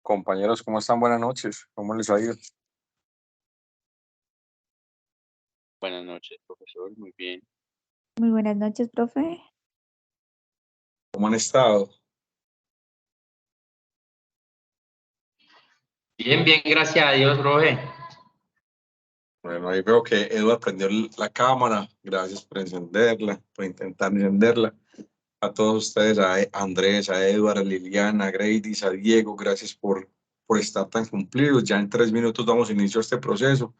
Compañeros, ¿cómo están? Buenas noches. ¿Cómo les ha ido? Buenas noches, profesor. Muy bien. Muy buenas noches, profe. ¿Cómo han estado? Bien, bien, gracias a Dios, profe. Bueno, ahí veo que Eduard prendió la cámara. Gracias por encenderla, por intentar encenderla. A todos ustedes, a Andrés, a Eduard, a Liliana, a Greidis, a Diego, gracias por estar tan cumplidos. Ya en 3 minutos damos inicio a este proceso.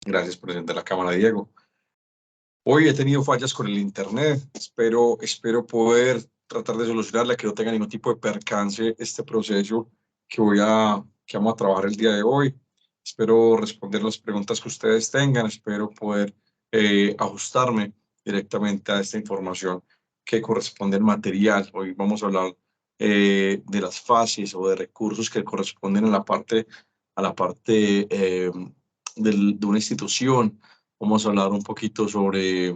Gracias por encender la cámara, Diego. Hoy he tenido fallas con el internet. Espero poder tratar de solucionarla, que no tenga ningún tipo de percance este proceso que vamos a trabajar el día de hoy. Espero responder las preguntas que ustedes tengan. Espero poder ajustarme directamente a esta información que corresponde al material. Hoy vamos a hablar de las fases o de recursos que corresponden a la parte de una institución. Vamos a hablar un poquito sobre,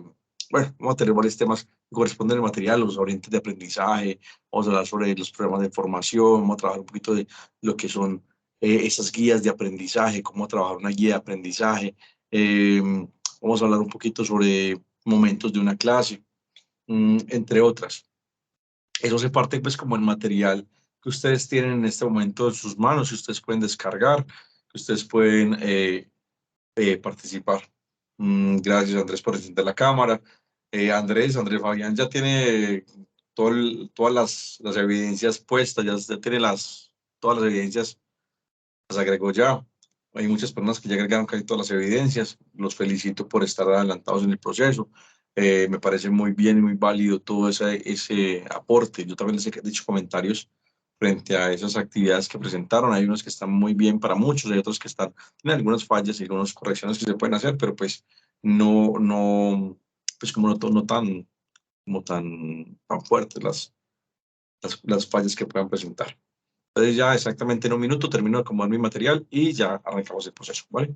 bueno, vamos a tener varios temas que corresponden al material, los orientes de aprendizaje, vamos a hablar sobre los programas de formación, vamos a trabajar un poquito de lo que son esas guías de aprendizaje, cómo trabajar una guía de aprendizaje, eh, vamos a hablar un poquito sobre momentos de una clase, entre otras. Eso hace parte, pues, como el material que ustedes tienen en este momento en sus manos, que ustedes pueden descargar, que ustedes pueden participar. Gracias, Andrés, por encender la cámara. Andrés Fabián ya tiene todas las evidencias puestas, ya tiene todas las evidencias, las agregó ya. Hay muchas personas que ya agregaron casi todas las evidencias. Los felicito por estar adelantados en el proceso. Me parece muy bien y muy válido todo ese aporte. Yo también les he dicho comentarios frente a esas actividades que presentaron. Hay unos que están muy bien para muchos, hay otros que tienen algunas fallas y algunas correcciones que se pueden hacer, pero pues pues como no tan, como tan fuertes las fallas que puedan presentar. Entonces ya exactamente en un minuto termino de acomodar mi material y ya arrancamos el proceso, ¿vale?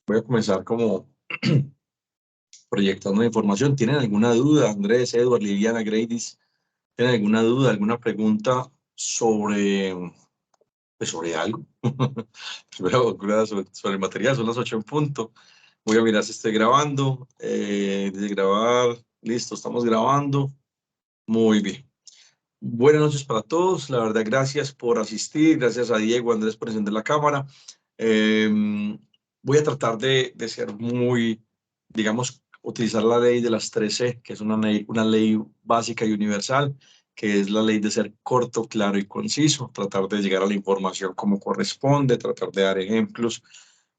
Voy a comenzar como proyectando la información. ¿Tienen alguna duda, Andrés, Edward, Liliana, Greidis? ¿Tienen alguna duda, alguna pregunta sobre algo? Primero, sobre el material, son las 8 en punto. Voy a mirar si estoy grabando. Desde grabar, listo, estamos grabando. Muy bien. Buenas noches para todos. La verdad, gracias por asistir. Gracias a Diego, Andrés, por encender la cámara. Voy a tratar de ser muy, digamos, utilizar la ley de las 13, que es una ley básica y universal, que es la ley de ser corto, claro y conciso, tratar de llegar a la información como corresponde, tratar de dar ejemplos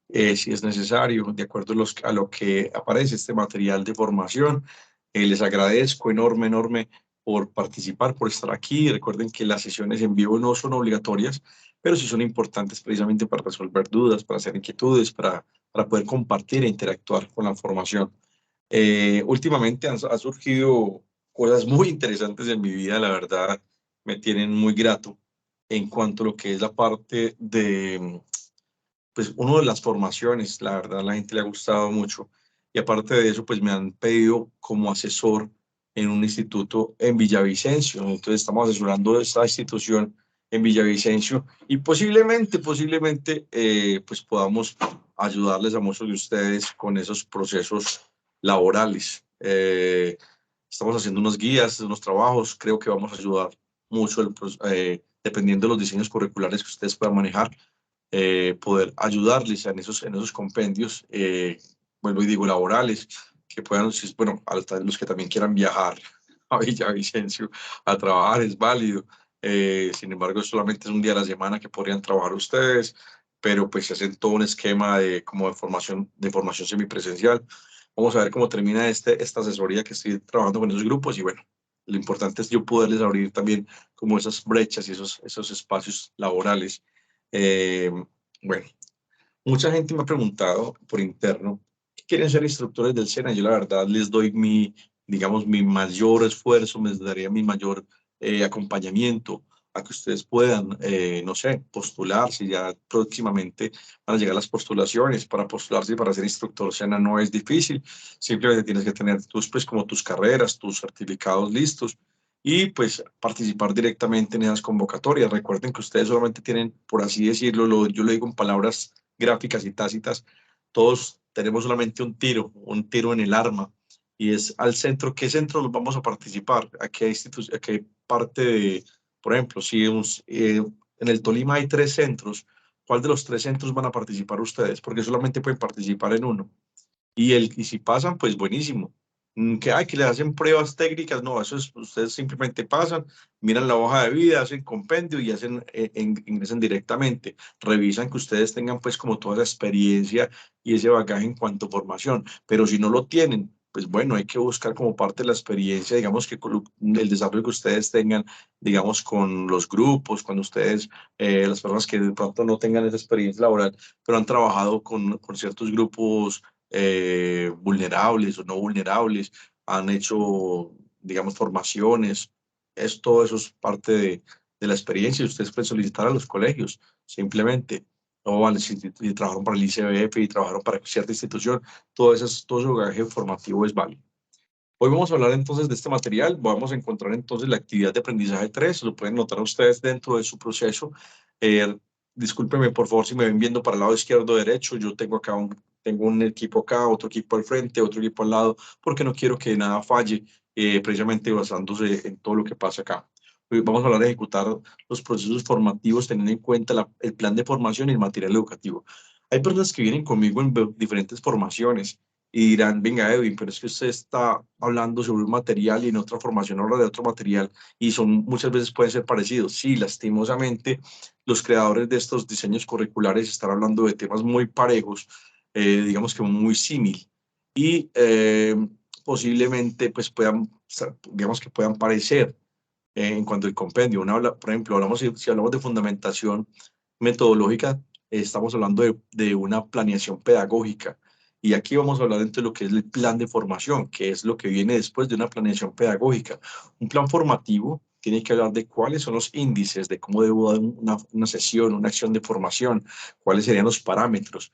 si es necesario, de acuerdo a lo que aparece este material de formación. Les agradezco enorme por participar, por estar aquí. Recuerden que las sesiones en vivo no son obligatorias, pero sí son importantes precisamente para resolver dudas, para hacer inquietudes, para poder compartir e interactuar con la formación. Últimamente han surgido cosas muy interesantes en mi vida, la verdad, me tienen muy grato en cuanto a lo que es la parte pues, uno de las formaciones, la verdad, a la gente le ha gustado mucho. Y aparte de eso, pues me han pedido como asesor en un instituto en Villavicencio. Entonces estamos asesorando esta institución en Villavicencio y posiblemente, pues podamos ayudarles a muchos de ustedes con esos procesos laborales. Estamos haciendo unas guías, unos trabajos, creo que vamos a ayudar mucho, dependiendo de los diseños curriculares que ustedes puedan manejar, poder ayudarles en esos compendios, vuelvo y digo, laborales, que puedan, bueno, a los que también quieran viajar a Villavicencio a trabajar, es válido. Sin embargo, solamente es un día a la semana que podrían trabajar ustedes, pero pues se hacen todo un esquema de, como de formación semipresencial. Vamos a ver cómo termina esta asesoría que estoy trabajando con esos grupos y bueno, lo importante es yo poderles abrir también como esas brechas y esos espacios laborales. Bueno, mucha gente me ha preguntado por interno, ¿qué quieren ser instructores del SENA? Yo la verdad les doy digamos, mi mayor esfuerzo, les daría mi mayor acompañamiento a que ustedes puedan, no sé, postularse. Ya próximamente van a llegar las postulaciones. Para postularse y para ser instructor SENA no es difícil, simplemente tienes que tener pues como tus carreras, tus certificados listos y pues participar directamente en esas convocatorias. Recuerden que ustedes solamente tienen, por así decirlo, yo lo digo en palabras gráficas y tácitas, todos tenemos solamente un tiro en el arma, y es al centro. ¿Qué centro nos vamos a participar? ¿A qué parte de, por ejemplo, si en el Tolima hay 3 centros, ¿cuál de los 3 centros van a participar ustedes? Porque solamente pueden participar en uno. Y si pasan, pues buenísimo. Que le hacen pruebas técnicas, no, eso es, ustedes simplemente pasan, miran la hoja de vida, hacen compendio y ingresan directamente. Revisan que ustedes tengan pues como toda esa experiencia y ese bagaje en cuanto a formación, pero si no lo tienen, pues bueno, hay que buscar como parte de la experiencia, digamos que con el desarrollo que ustedes tengan, digamos, con los grupos, cuando ustedes, las personas que de pronto no tengan esa experiencia laboral, pero han trabajado con ciertos grupos vulnerables o no vulnerables, han hecho, digamos, formaciones. Todo eso es parte de la experiencia y ustedes pueden solicitar a los colegios, simplemente. O vale, si trabajaron para el ICBF y trabajaron para cierta institución, todo ese bagaje formativo es válido. Hoy vamos a hablar entonces de este material. Vamos a encontrar entonces la actividad de aprendizaje 3. Lo pueden notar ustedes dentro de su proceso. Eh, Discúlpenme por favor si me ven viendo para el lado izquierdo o derecho. Yo tengo acá tengo un equipo acá, otro equipo al frente, otro equipo al lado, porque no quiero que nada falle, precisamente basándose en todo lo que pasa acá. Hoy vamos a hablar de ejecutar los procesos formativos teniendo en cuenta el plan de formación y el material educativo. Hay personas que vienen conmigo en diferentes formaciones y dirán, venga Edwin, pero es que usted está hablando sobre un material y en otra formación habla de otro material y muchas veces pueden ser parecidos. Sí, lastimosamente, los creadores de estos diseños curriculares están hablando de temas muy parejos, digamos que muy símil, y posiblemente pues digamos que puedan parecer en cuanto al compendio. Por ejemplo, si hablamos de fundamentación metodológica, estamos hablando de una planeación pedagógica. Y aquí vamos a hablar de lo que es el plan de formación, que es lo que viene después de una planeación pedagógica. Un plan formativo tiene que hablar de cuáles son los índices, de cómo debo dar una sesión, una acción de formación, cuáles serían los parámetros.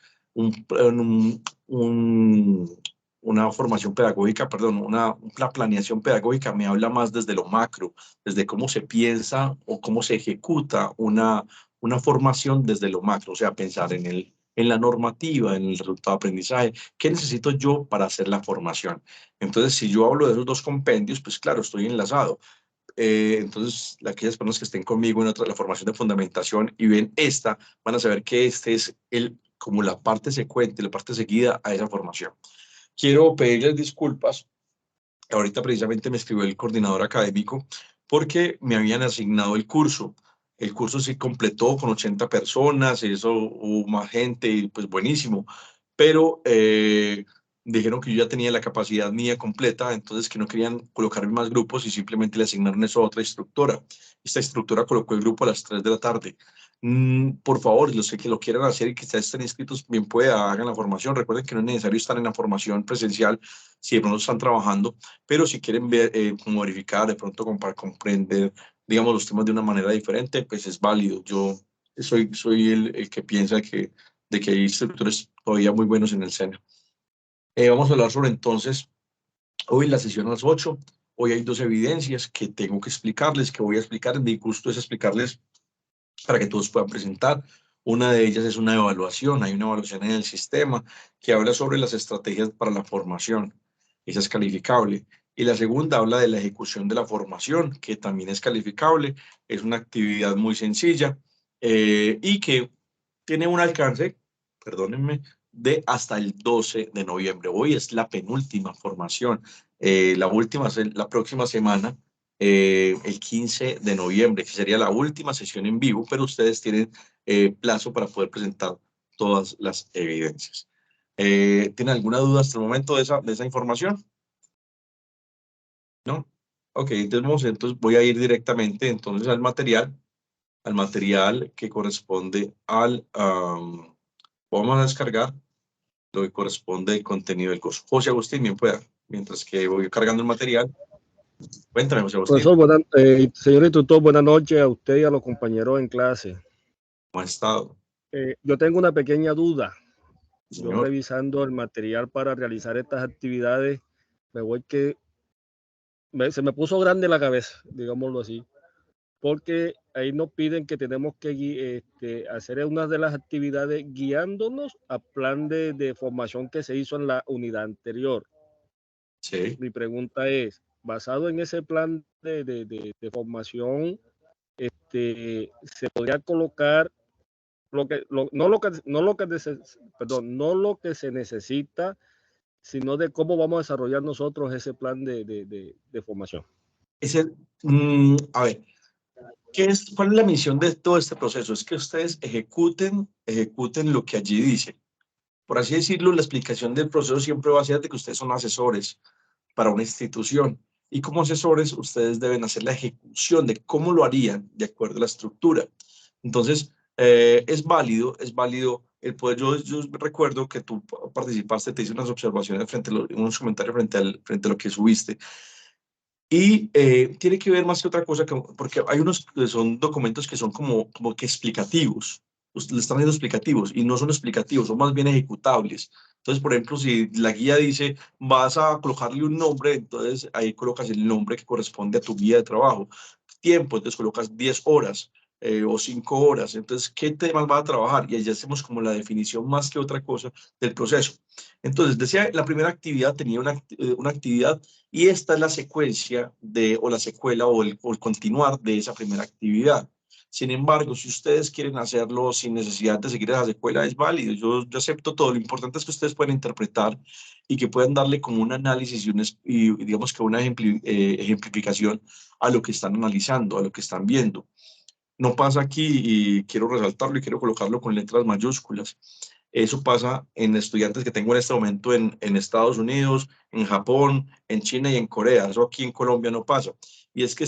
Una formación pedagógica, perdón, una planeación pedagógica me habla más desde lo macro, desde cómo se piensa o cómo se ejecuta una formación desde lo macro, o sea, pensar en la normativa, en el resultado de aprendizaje, qué necesito yo para hacer la formación. Entonces, si yo hablo de esos dos compendios, pues claro, estoy enlazado. Entonces, aquellas personas que estén conmigo en la formación de fundamentación y ven esta, van a saber que este es como la parte secuente, la parte seguida a esa formación. Quiero pedirles disculpas. Ahorita precisamente me escribió el coordinador académico porque me habían asignado el curso. El curso se completó con 80 personas, eso hubo más gente y pues buenísimo, pero dijeron que yo ya tenía la capacidad mía completa, entonces que no querían colocarme más grupos y simplemente le asignaron eso a otra instructora. Esta instructora colocó el grupo a las 3 de la tarde. Por favor, los que lo quieran hacer y que ya estén inscritos, bien pueda, hagan la formación. Recuerden que no es necesario estar en la formación presencial si de pronto están trabajando, pero si quieren ver, como verificar de pronto como para comprender, digamos, los temas de una manera diferente, pues es válido. Yo soy el que piensa de que hay instructores todavía muy buenos en el SENA. Vamos a hablar sobre entonces, hoy la sesión a las 8. Hoy hay 2 evidencias que tengo que explicarles, que voy a explicar. Mi gusto es explicarles para que todos puedan presentar. Una de ellas es una evaluación. Hay una evaluación en el sistema que habla sobre las estrategias para la formación. Esa es calificable. Y la segunda habla de la ejecución de la formación, que también es calificable. Es una actividad muy sencilla y que tiene un alcance, perdónenme, de hasta el 12 de noviembre. Hoy es la penúltima formación. La próxima semana, el 15 de noviembre, que sería la última sesión en vivo, pero ustedes tienen plazo para poder presentar todas las evidencias. ¿Tienen alguna duda hasta el momento de esa información? ¿No? Ok, entonces voy a ir directamente entonces al material que corresponde vamos a descargar lo que corresponde al contenido del curso. José Agustín, bien pueda, mientras que voy cargando el material. Cuéntame, José Agustín. Profesor, señor instructor, buenas noches a usted y a los compañeros en clase. ¿Cómo ha estado? Yo tengo una pequeña duda. Señor. Yo revisando el material para realizar estas actividades, se me puso grande la cabeza, digámoslo así, porque ahí nos piden que tenemos que hacer una de las actividades guiándonos al plan de formación que se hizo en la unidad anterior. Sí. Mi pregunta es, basado en ese plan de formación, se podría colocar no lo que se necesita, sino de cómo vamos a desarrollar nosotros ese plan de formación. A ver, ¿cuál es la misión de todo este proceso? Es que ustedes ejecuten lo que allí dice. Por así decirlo, la explicación del proceso siempre va a ser de que ustedes son asesores para una institución. Y como asesores, ustedes deben hacer la ejecución de cómo lo harían de acuerdo a la estructura. Entonces, es válido el poder. Yo recuerdo que tú participaste, te hice unas observaciones unos comentarios frente a lo que subiste. Y tiene que ver más que otra cosa, porque hay unos que son documentos que son como que explicativos. Le están dando explicativos y no son explicativos, son más bien ejecutables. Entonces, por ejemplo, si la guía dice vas a colocarle un nombre, entonces ahí colocas el nombre que corresponde a tu guía de trabajo. Tiempo, entonces colocas 10 horas o 5 horas. Entonces, ¿qué temas va a trabajar? Y allí hacemos como la definición más que otra cosa del proceso. Entonces, decía, la primera actividad tenía una actividad y esta es la secuencia o la secuela o el continuar de esa primera actividad. Sin embargo, si ustedes quieren hacerlo sin necesidad de seguir esa secuela, es válido. Yo acepto todo. Lo importante es que ustedes puedan interpretar y que puedan darle como un análisis y digamos que una ejemplificación a lo que están analizando, a lo que están viendo. No pasa aquí, y quiero resaltarlo y quiero colocarlo con letras mayúsculas. Eso pasa en estudiantes que tengo en este momento en Estados Unidos, en Japón, en China y en Corea. Eso aquí en Colombia no pasa. Y es que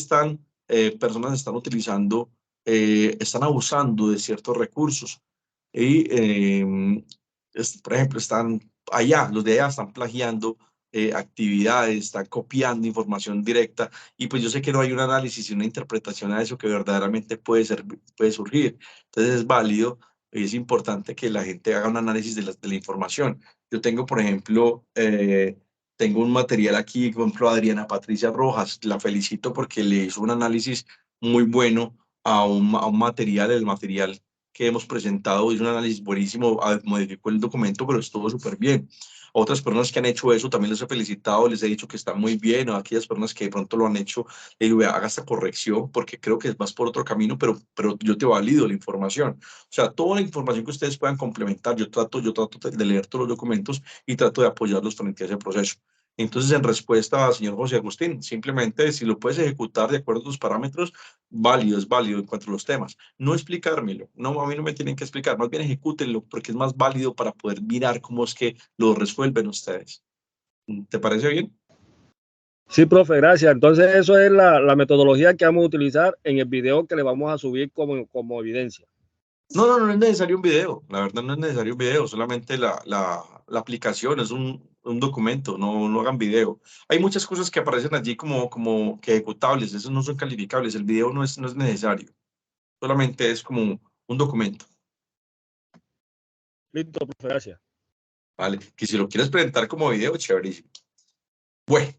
personas están utilizando, están abusando de ciertos recursos. Y, por ejemplo, los de allá están plagiando actividades, están copiando información directa. Y pues yo sé que no hay un análisis y una interpretación a eso que verdaderamente puede surgir. Entonces es válido. Es importante que la gente haga un análisis de la información. Yo tengo, por ejemplo, tengo un material aquí, por ejemplo, Adriana Patricia Rojas. La felicito porque le hizo un análisis muy bueno a un material, el material que hemos presentado. Hizo un análisis buenísimo, modificó el documento, pero estuvo súper bien. Otras personas que han hecho eso también les he felicitado, les he dicho que está muy bien. O aquellas personas que de pronto lo han hecho, le digo, haga esta corrección porque creo que vas por otro camino, pero yo te valido la información. O sea, toda la información que ustedes puedan complementar, yo trato de leer todos los documentos y trato de apoyarlos frente a ese proceso. Entonces, en respuesta al señor José Agustín, simplemente si lo puedes ejecutar de acuerdo a tus parámetros, es válido en cuanto a los temas. No explicármelo, no, a mí no me tienen que explicar, más bien ejecútenlo porque es más válido para poder mirar cómo es que lo resuelven ustedes. ¿Te parece bien? Sí, profe, gracias. Entonces, eso es la metodología que vamos a utilizar en el video que le vamos a subir como evidencia. No es necesario un video, la verdad no es necesario un video, solamente la aplicación es un documento, no hagan video. Hay muchas cosas que aparecen allí como que ejecutables, esos no son calificables, el video no es necesario, solamente es como un documento. Listo, profe, gracias. Vale, que si lo quieres presentar como video, chéverísimo. Bueno,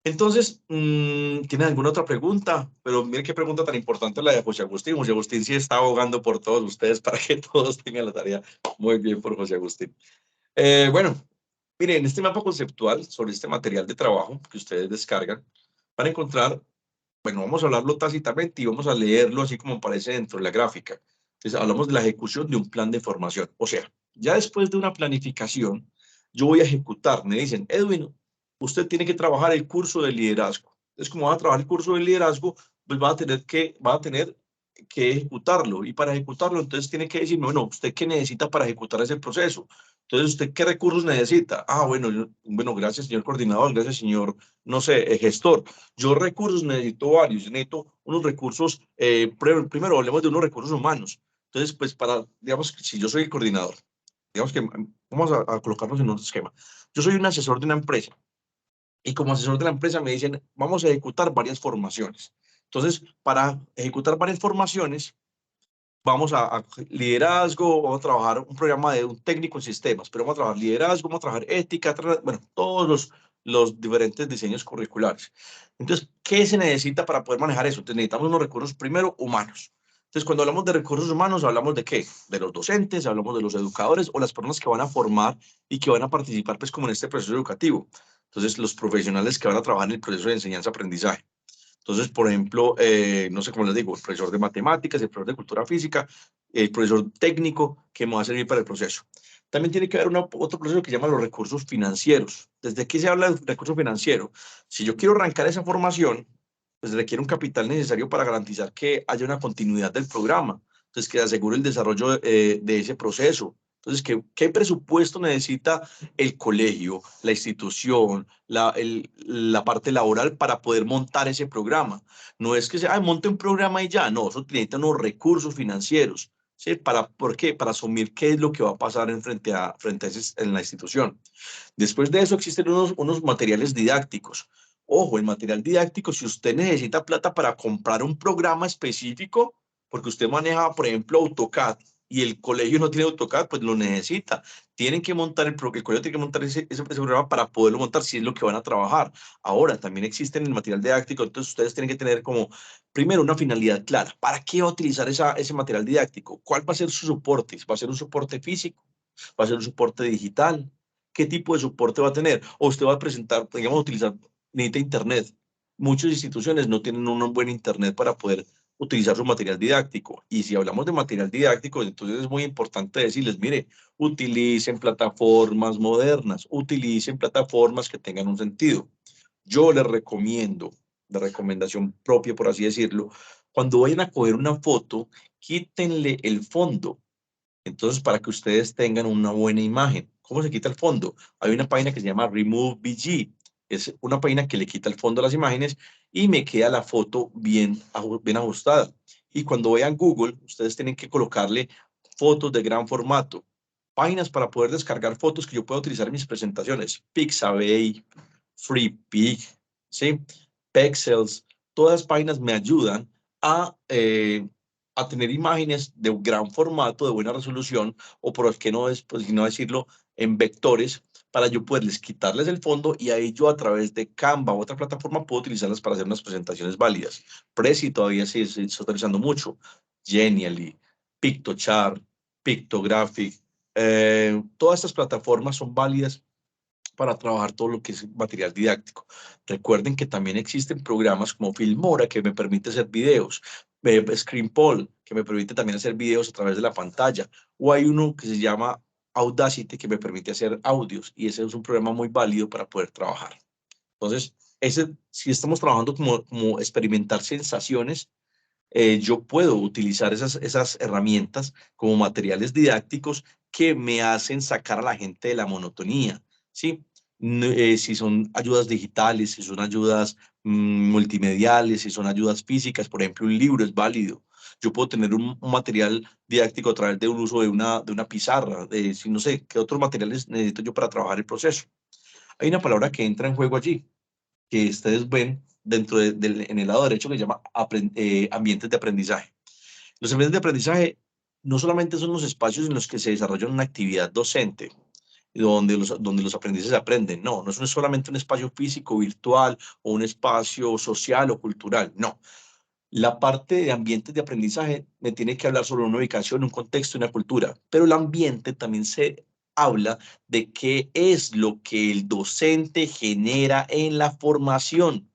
entonces, ¿tienen alguna otra pregunta? Pero miren qué pregunta tan importante la de José Agustín. José Agustín sí está abogando por todos ustedes para que todos tengan la tarea. Muy bien por José Agustín. Bueno, miren, en este mapa conceptual sobre este material de trabajo que ustedes descargan, van a encontrar, bueno, vamos a hablarlo tácitamente y vamos a leerlo así como aparece dentro de la gráfica. Entonces, hablamos de la ejecución de un plan de formación. O sea, Ya después de una planificación, yo voy a ejecutar. Me dicen, Edwin, usted tiene que trabajar el curso de liderazgo. Entonces, como va a trabajar el curso de liderazgo, pues va a tener que ejecutarlo. Y para ejecutarlo, entonces tiene que decirme, bueno, ¿usted qué necesita para ejecutar ese proceso? Entonces, ¿usted qué recursos necesita? Ah, bueno, gracias, señor coordinador, gracias, señor, no sé, gestor. Yo recursos necesito varios, necesito unos recursos, primero hablemos de unos recursos humanos. Entonces, pues digamos, si yo soy el coordinador, digamos que vamos a colocarnos en un esquema. Yo soy un asesor de una empresa y como asesor de la empresa me dicen, vamos a ejecutar varias formaciones. Entonces, para ejecutar varias formaciones, vamos a liderazgo, vamos a trabajar un programa de un técnico en sistemas, pero vamos a trabajar liderazgo, vamos a trabajar ética, bueno, todos los diferentes diseños curriculares. Entonces, ¿qué se necesita para poder manejar eso? Entonces, necesitamos unos recursos, primero, humanos. Entonces, cuando hablamos de recursos humanos, hablamos de qué? De los docentes, hablamos de los educadores o las personas que van a formar y que van a participar, pues, como en este proceso educativo. Entonces, los profesionales que van a trabajar en el proceso de enseñanza-aprendizaje. Entonces, por ejemplo, no sé cómo les digo, el profesor de matemáticas, el profesor de cultura física, el profesor técnico que me va a servir para el proceso. También tiene que haber otro proceso que se llama los recursos financieros. ¿Desde aquí se habla de recurso financiero? Si yo quiero arrancar esa formación, pues requiere un capital necesario para garantizar que haya una continuidad del programa. Entonces, que asegure el desarrollo de ese proceso. Entonces, ¿qué presupuesto necesita el colegio, la institución, la parte laboral para poder montar ese programa? No es que sea, monte un programa y ya, no, eso necesita unos recursos financieros, ¿sí? ¿Por qué? Para asumir qué es lo que va a pasar en la institución. Después de eso existen unos materiales didácticos. Ojo, el material didáctico, si usted necesita plata para comprar un programa específico, porque usted maneja, por ejemplo, AutoCAD, y el colegio no tiene AutoCAD, pues lo necesita. Tienen que montar el colegio tiene que montar ese programa para poderlo montar si es lo que van a trabajar. Ahora, también existe en el material didáctico, entonces ustedes tienen que tener como, primero, una finalidad clara. ¿Para qué va a utilizar ese material didáctico? ¿Cuál va a ser su soporte? ¿Va a ser un soporte físico? ¿Va a ser un soporte digital? ¿Qué tipo de soporte va a tener? O usted va a presentar, digamos, necesita internet. Muchas instituciones no tienen un buen internet para poder utilizar su material didáctico. Y si hablamos de material didáctico, entonces es muy importante decirles, mire, utilicen plataformas modernas, utilicen plataformas que tengan un sentido. Yo les recomiendo, de recomendación propia, por así decirlo, cuando vayan a coger una foto, quítenle el fondo. Entonces, para que ustedes tengan una buena imagen. ¿Cómo se quita el fondo? Hay una página que se llama Remove BG. Es una página que le quita el fondo a las imágenes y me queda la foto bien ajustada. Y cuando vayan Google, ustedes tienen que colocarle fotos de gran formato. Páginas para poder descargar fotos que yo pueda utilizar en mis presentaciones. Pixabay, FreePic, ¿sí? Pexels. Todas las páginas me ayudan a tener imágenes de un gran formato, de buena resolución, o por qué no, pues, no decirlo, en vectores, para yo poderles quitarles el fondo y ahí yo a través de Canva u otra plataforma puedo utilizarlas para hacer unas presentaciones válidas. Prezi todavía se está utilizando mucho. Genially, PictoChart, Pictographic, todas estas plataformas son válidas para trabajar todo lo que es material didáctico. Recuerden que también existen programas como Filmora que me permite hacer videos, ScreenPoll que me permite también hacer videos a través de la pantalla, o hay uno que se llama Audacity que me permite hacer audios y ese es un programa muy válido para poder trabajar. Entonces, si estamos trabajando como experimentar sensaciones, yo puedo utilizar esas herramientas como materiales didácticos que me hacen sacar a la gente de la monotonía, ¿sí? Si son ayudas digitales, si son ayudas multimediales, si son ayudas físicas, por ejemplo, un libro es válido. Yo puedo tener un material didáctico a través de un uso de una pizarra, si no sé, ¿qué otros materiales necesito yo para trabajar el proceso? Hay una palabra que entra en juego allí, que ustedes ven en el lado derecho que se llama ambientes de aprendizaje. Los ambientes de aprendizaje no solamente son los espacios en los que se desarrolla una actividad docente, donde los aprendices aprenden, no es solamente un espacio físico, virtual, o un espacio social o cultural, no. La parte de ambientes de aprendizaje me tiene que hablar sobre una ubicación, un contexto y una cultura, pero el ambiente también se habla de qué es lo que el docente genera en la formación.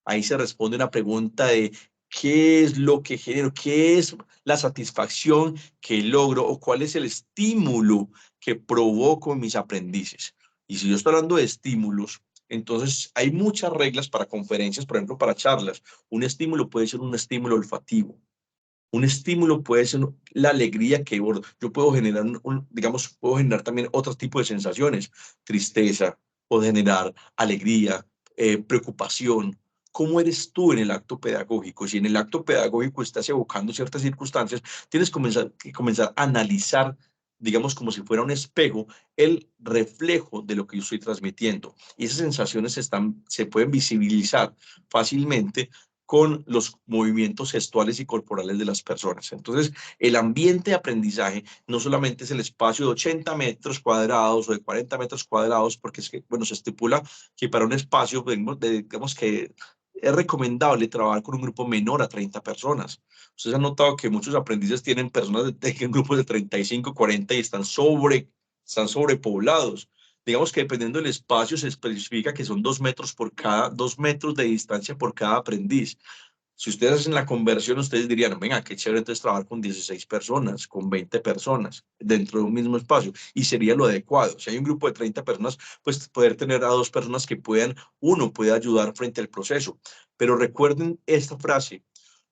Ahí se responde una pregunta de qué es lo que genero, qué es la satisfacción que logro o cuál es el estímulo que provoco en mis aprendices. Y si yo estoy hablando de estímulos, entonces hay muchas reglas para conferencias, por ejemplo, para charlas. Un estímulo puede ser un estímulo olfativo. Un estímulo puede ser la alegría que yo puedo generar, digamos, puedo generar también otro tipo de sensaciones, tristeza, puedo generar alegría, preocupación. ¿Cómo eres tú en el acto pedagógico? Si en el acto pedagógico estás evocando ciertas circunstancias, tienes que comenzar a analizar, digamos, como si fuera un espejo, el reflejo de lo que yo estoy transmitiendo. Y esas sensaciones se pueden visibilizar fácilmente con los movimientos gestuales y corporales de las personas. Entonces, el ambiente de aprendizaje no solamente es el espacio de 80 metros cuadrados o de 40 metros cuadrados, porque es que, bueno, se estipula que para un espacio, digamos que es recomendable trabajar con un grupo menor a 30 personas. Ustedes han notado que muchos aprendices tienen personas en grupos de 35, 40 y están sobrepoblados. Digamos que dependiendo del espacio se especifica que son 2 metros de distancia por cada aprendiz. Si ustedes hacen la conversión, ustedes dirían, venga, qué chévere entonces trabajar con 16 personas, con 20 personas dentro de un mismo espacio. Y sería lo adecuado. Si hay un grupo de 30 personas, pues poder tener a 2 personas que uno puede ayudar frente al proceso. Pero recuerden esta frase,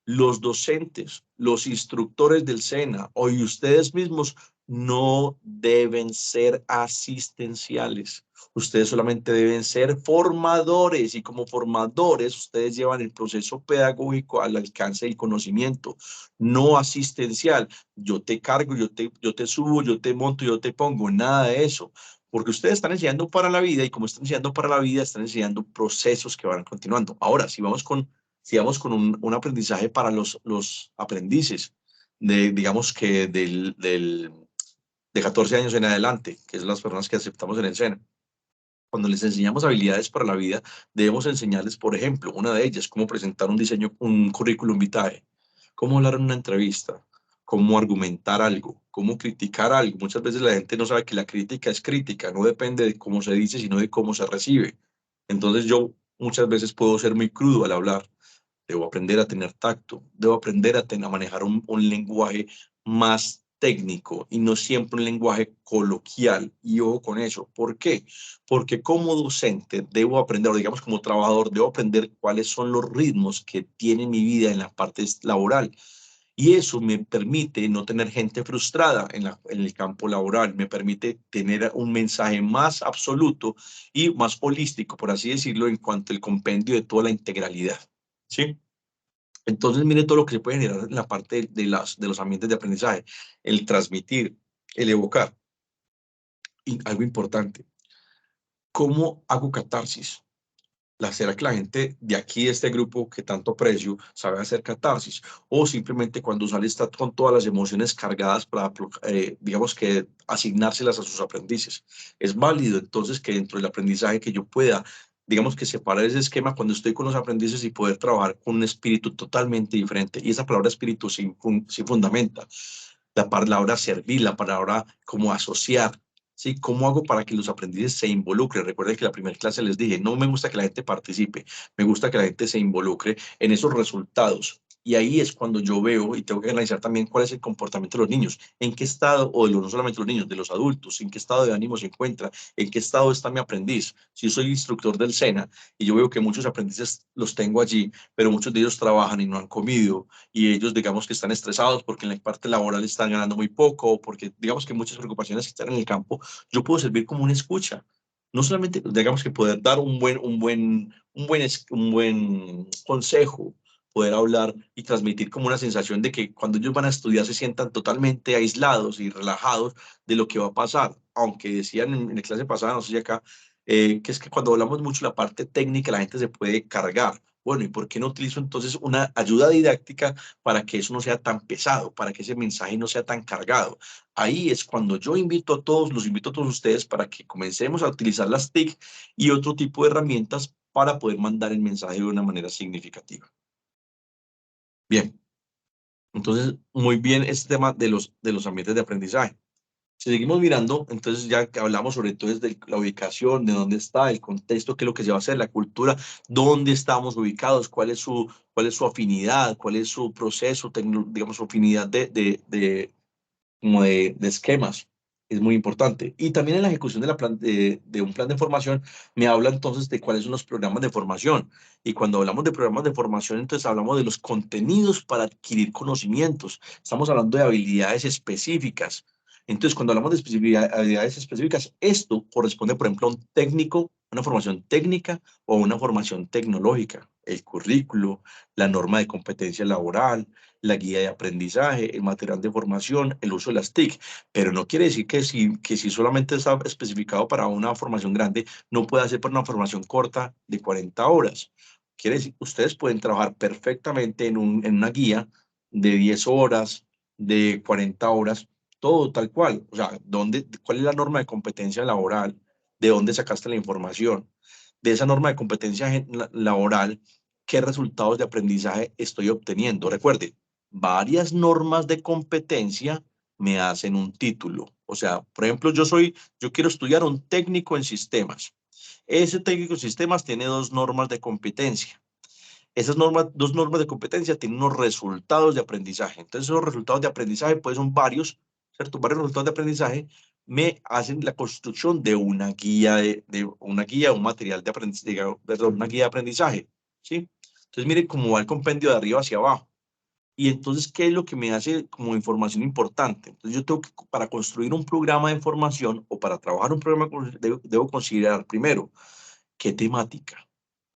los docentes, los instructores del SENA o y ustedes mismos no deben ser asistenciales. Ustedes solamente deben ser formadores y como formadores ustedes llevan el proceso pedagógico al alcance del conocimiento, no asistencial. Yo te cargo, yo te subo, yo te monto, yo te pongo, nada de eso. Porque ustedes están enseñando para la vida y como están enseñando para la vida, están enseñando procesos que van continuando. Ahora, si vamos con un aprendizaje para los aprendices, digamos que de 14 años en adelante, que es las personas que aceptamos en el SENA. Cuando les enseñamos habilidades para la vida, debemos enseñarles, por ejemplo, una de ellas, cómo presentar un currículum vitae, cómo hablar en una entrevista, cómo argumentar algo, cómo criticar algo. Muchas veces la gente no sabe que la crítica es crítica, no depende de cómo se dice, sino de cómo se recibe. Entonces yo muchas veces puedo ser muy crudo al hablar. Debo aprender a tener tacto, debo aprender a manejar un lenguaje más técnico y no siempre un lenguaje coloquial. Y ojo con eso. ¿Por qué? Porque como docente debo aprender, o digamos como trabajador, debo aprender cuáles son los ritmos que tiene mi vida en la parte laboral. Y eso me permite no tener gente frustrada en el campo laboral, me permite tener un mensaje más absoluto y más holístico, por así decirlo, en cuanto al compendio de toda la integralidad. ¿Sí? Entonces, mire todo lo que se puede generar en la parte de los ambientes de aprendizaje, el transmitir, el evocar. Y algo importante, ¿cómo hago catarsis? ¿Será que la gente de aquí, de este grupo que tanto aprecio, sabe hacer catarsis? O simplemente cuando sale está con todas las emociones cargadas para, digamos que, asignárselas a sus aprendices. Es válido entonces que dentro del aprendizaje que yo pueda, digamos que separar ese esquema cuando estoy con los aprendices y poder trabajar con un espíritu totalmente diferente. Y esa palabra espíritu sí fundamenta. La palabra servir, la palabra como asociar. ¿Sí? ¿Cómo hago para que los aprendices se involucren? Recuerden que la primera clase les dije, no me gusta que la gente participe, me gusta que la gente se involucre en esos resultados. Y ahí es cuando yo veo y tengo que analizar también cuál es el comportamiento de los niños, en qué estado, o no solamente los niños, de los adultos, en qué estado de ánimo se encuentra, en qué estado está mi aprendiz. Si yo soy instructor del SENA y yo veo que muchos aprendices los tengo allí, pero muchos de ellos trabajan y no han comido, y ellos digamos que están estresados porque en la parte laboral están ganando muy poco, o porque digamos que muchas preocupaciones están en el campo, yo puedo servir como una escucha. No solamente, digamos que poder dar un buen consejo, poder hablar y transmitir como una sensación de que cuando ellos van a estudiar se sientan totalmente aislados y relajados de lo que va a pasar. Aunque decían en la clase pasada, no sé si acá, que es que cuando hablamos mucho de la parte técnica, la gente se puede cargar. Bueno, ¿y por qué no utilizo entonces una ayuda didáctica para que eso no sea tan pesado, para que ese mensaje no sea tan cargado? Ahí es cuando yo los invito a todos ustedes para que comencemos a utilizar las TIC y otro tipo de herramientas para poder mandar el mensaje de una manera significativa. Bien, entonces, muy bien este tema de los ambientes de aprendizaje. Si seguimos mirando, entonces ya que hablamos sobre todo desde la ubicación, de dónde está, el contexto, qué es lo que se va a hacer, la cultura, dónde estamos ubicados, cuál es su afinidad, cuál es su proceso, digamos, su afinidad como de esquemas. Es muy importante. Y también en la ejecución de un plan de formación me habla entonces de cuáles son los programas de formación. Y cuando hablamos de programas de formación, entonces hablamos de los contenidos para adquirir conocimientos. Estamos hablando de habilidades específicas. Entonces, cuando hablamos de habilidades específicas, esto corresponde, por ejemplo, a un técnico, una formación técnica o una formación tecnológica. El currículo, la norma de competencia laboral, la guía de aprendizaje, el material de formación, el uso de las TIC, pero no quiere decir que si solamente está especificado para una formación grande, no puede ser para una formación corta de 40 horas. Quiere decir, ustedes pueden trabajar perfectamente en una guía de 10 horas, de 40 horas, todo tal cual. O sea, ¿cuál es la norma de competencia laboral? ¿De dónde sacaste la información? De esa norma de competencia laboral, ¿qué resultados de aprendizaje estoy obteniendo? Recuerde, varias normas de competencia me hacen un título. O sea, por ejemplo, yo quiero estudiar un técnico en sistemas. Ese técnico en sistemas tiene dos normas de competencia. Esas dos normas de competencia tienen unos resultados de aprendizaje. Entonces, esos resultados de aprendizaje, pues son varios, ¿cierto? Varios resultados de aprendizaje me hacen la construcción de una guía, un material de aprendizaje, perdón, una guía de aprendizaje, ¿sí? Entonces, mire cómo va el compendio de arriba hacia abajo. Y entonces, ¿qué es lo que me hace como información importante? Entonces, yo tengo que, para construir un programa de formación o para trabajar un programa, debo considerar primero, ¿qué temática?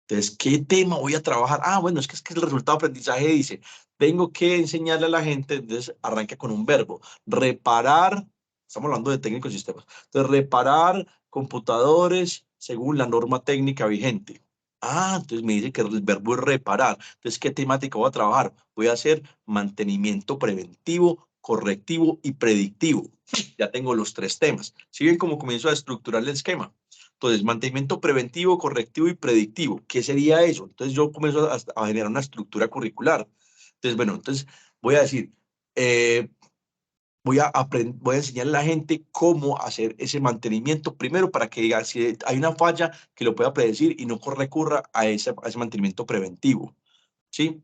Entonces, ¿qué tema voy a trabajar? Ah, bueno, es que el resultado de aprendizaje dice, tengo que enseñarle a la gente, entonces arranca con un verbo, reparar, estamos hablando de técnicos de sistemas, entonces reparar computadores según la norma técnica vigente. Ah, entonces me dice que el verbo es reparar. Entonces, ¿qué temática voy a trabajar? Voy a hacer mantenimiento preventivo, correctivo y predictivo. Ya tengo los tres temas. ¿Sí ven cómo comienzo a estructurar el esquema? Entonces, mantenimiento preventivo, correctivo y predictivo. ¿Qué sería eso? Entonces, yo comienzo a generar una estructura curricular. Entonces, bueno, entonces voy a decir, eh, voy a enseñarle a la gente cómo hacer ese mantenimiento primero para que diga si hay una falla que lo pueda predecir y no recurra a ese mantenimiento preventivo. ¿Sí?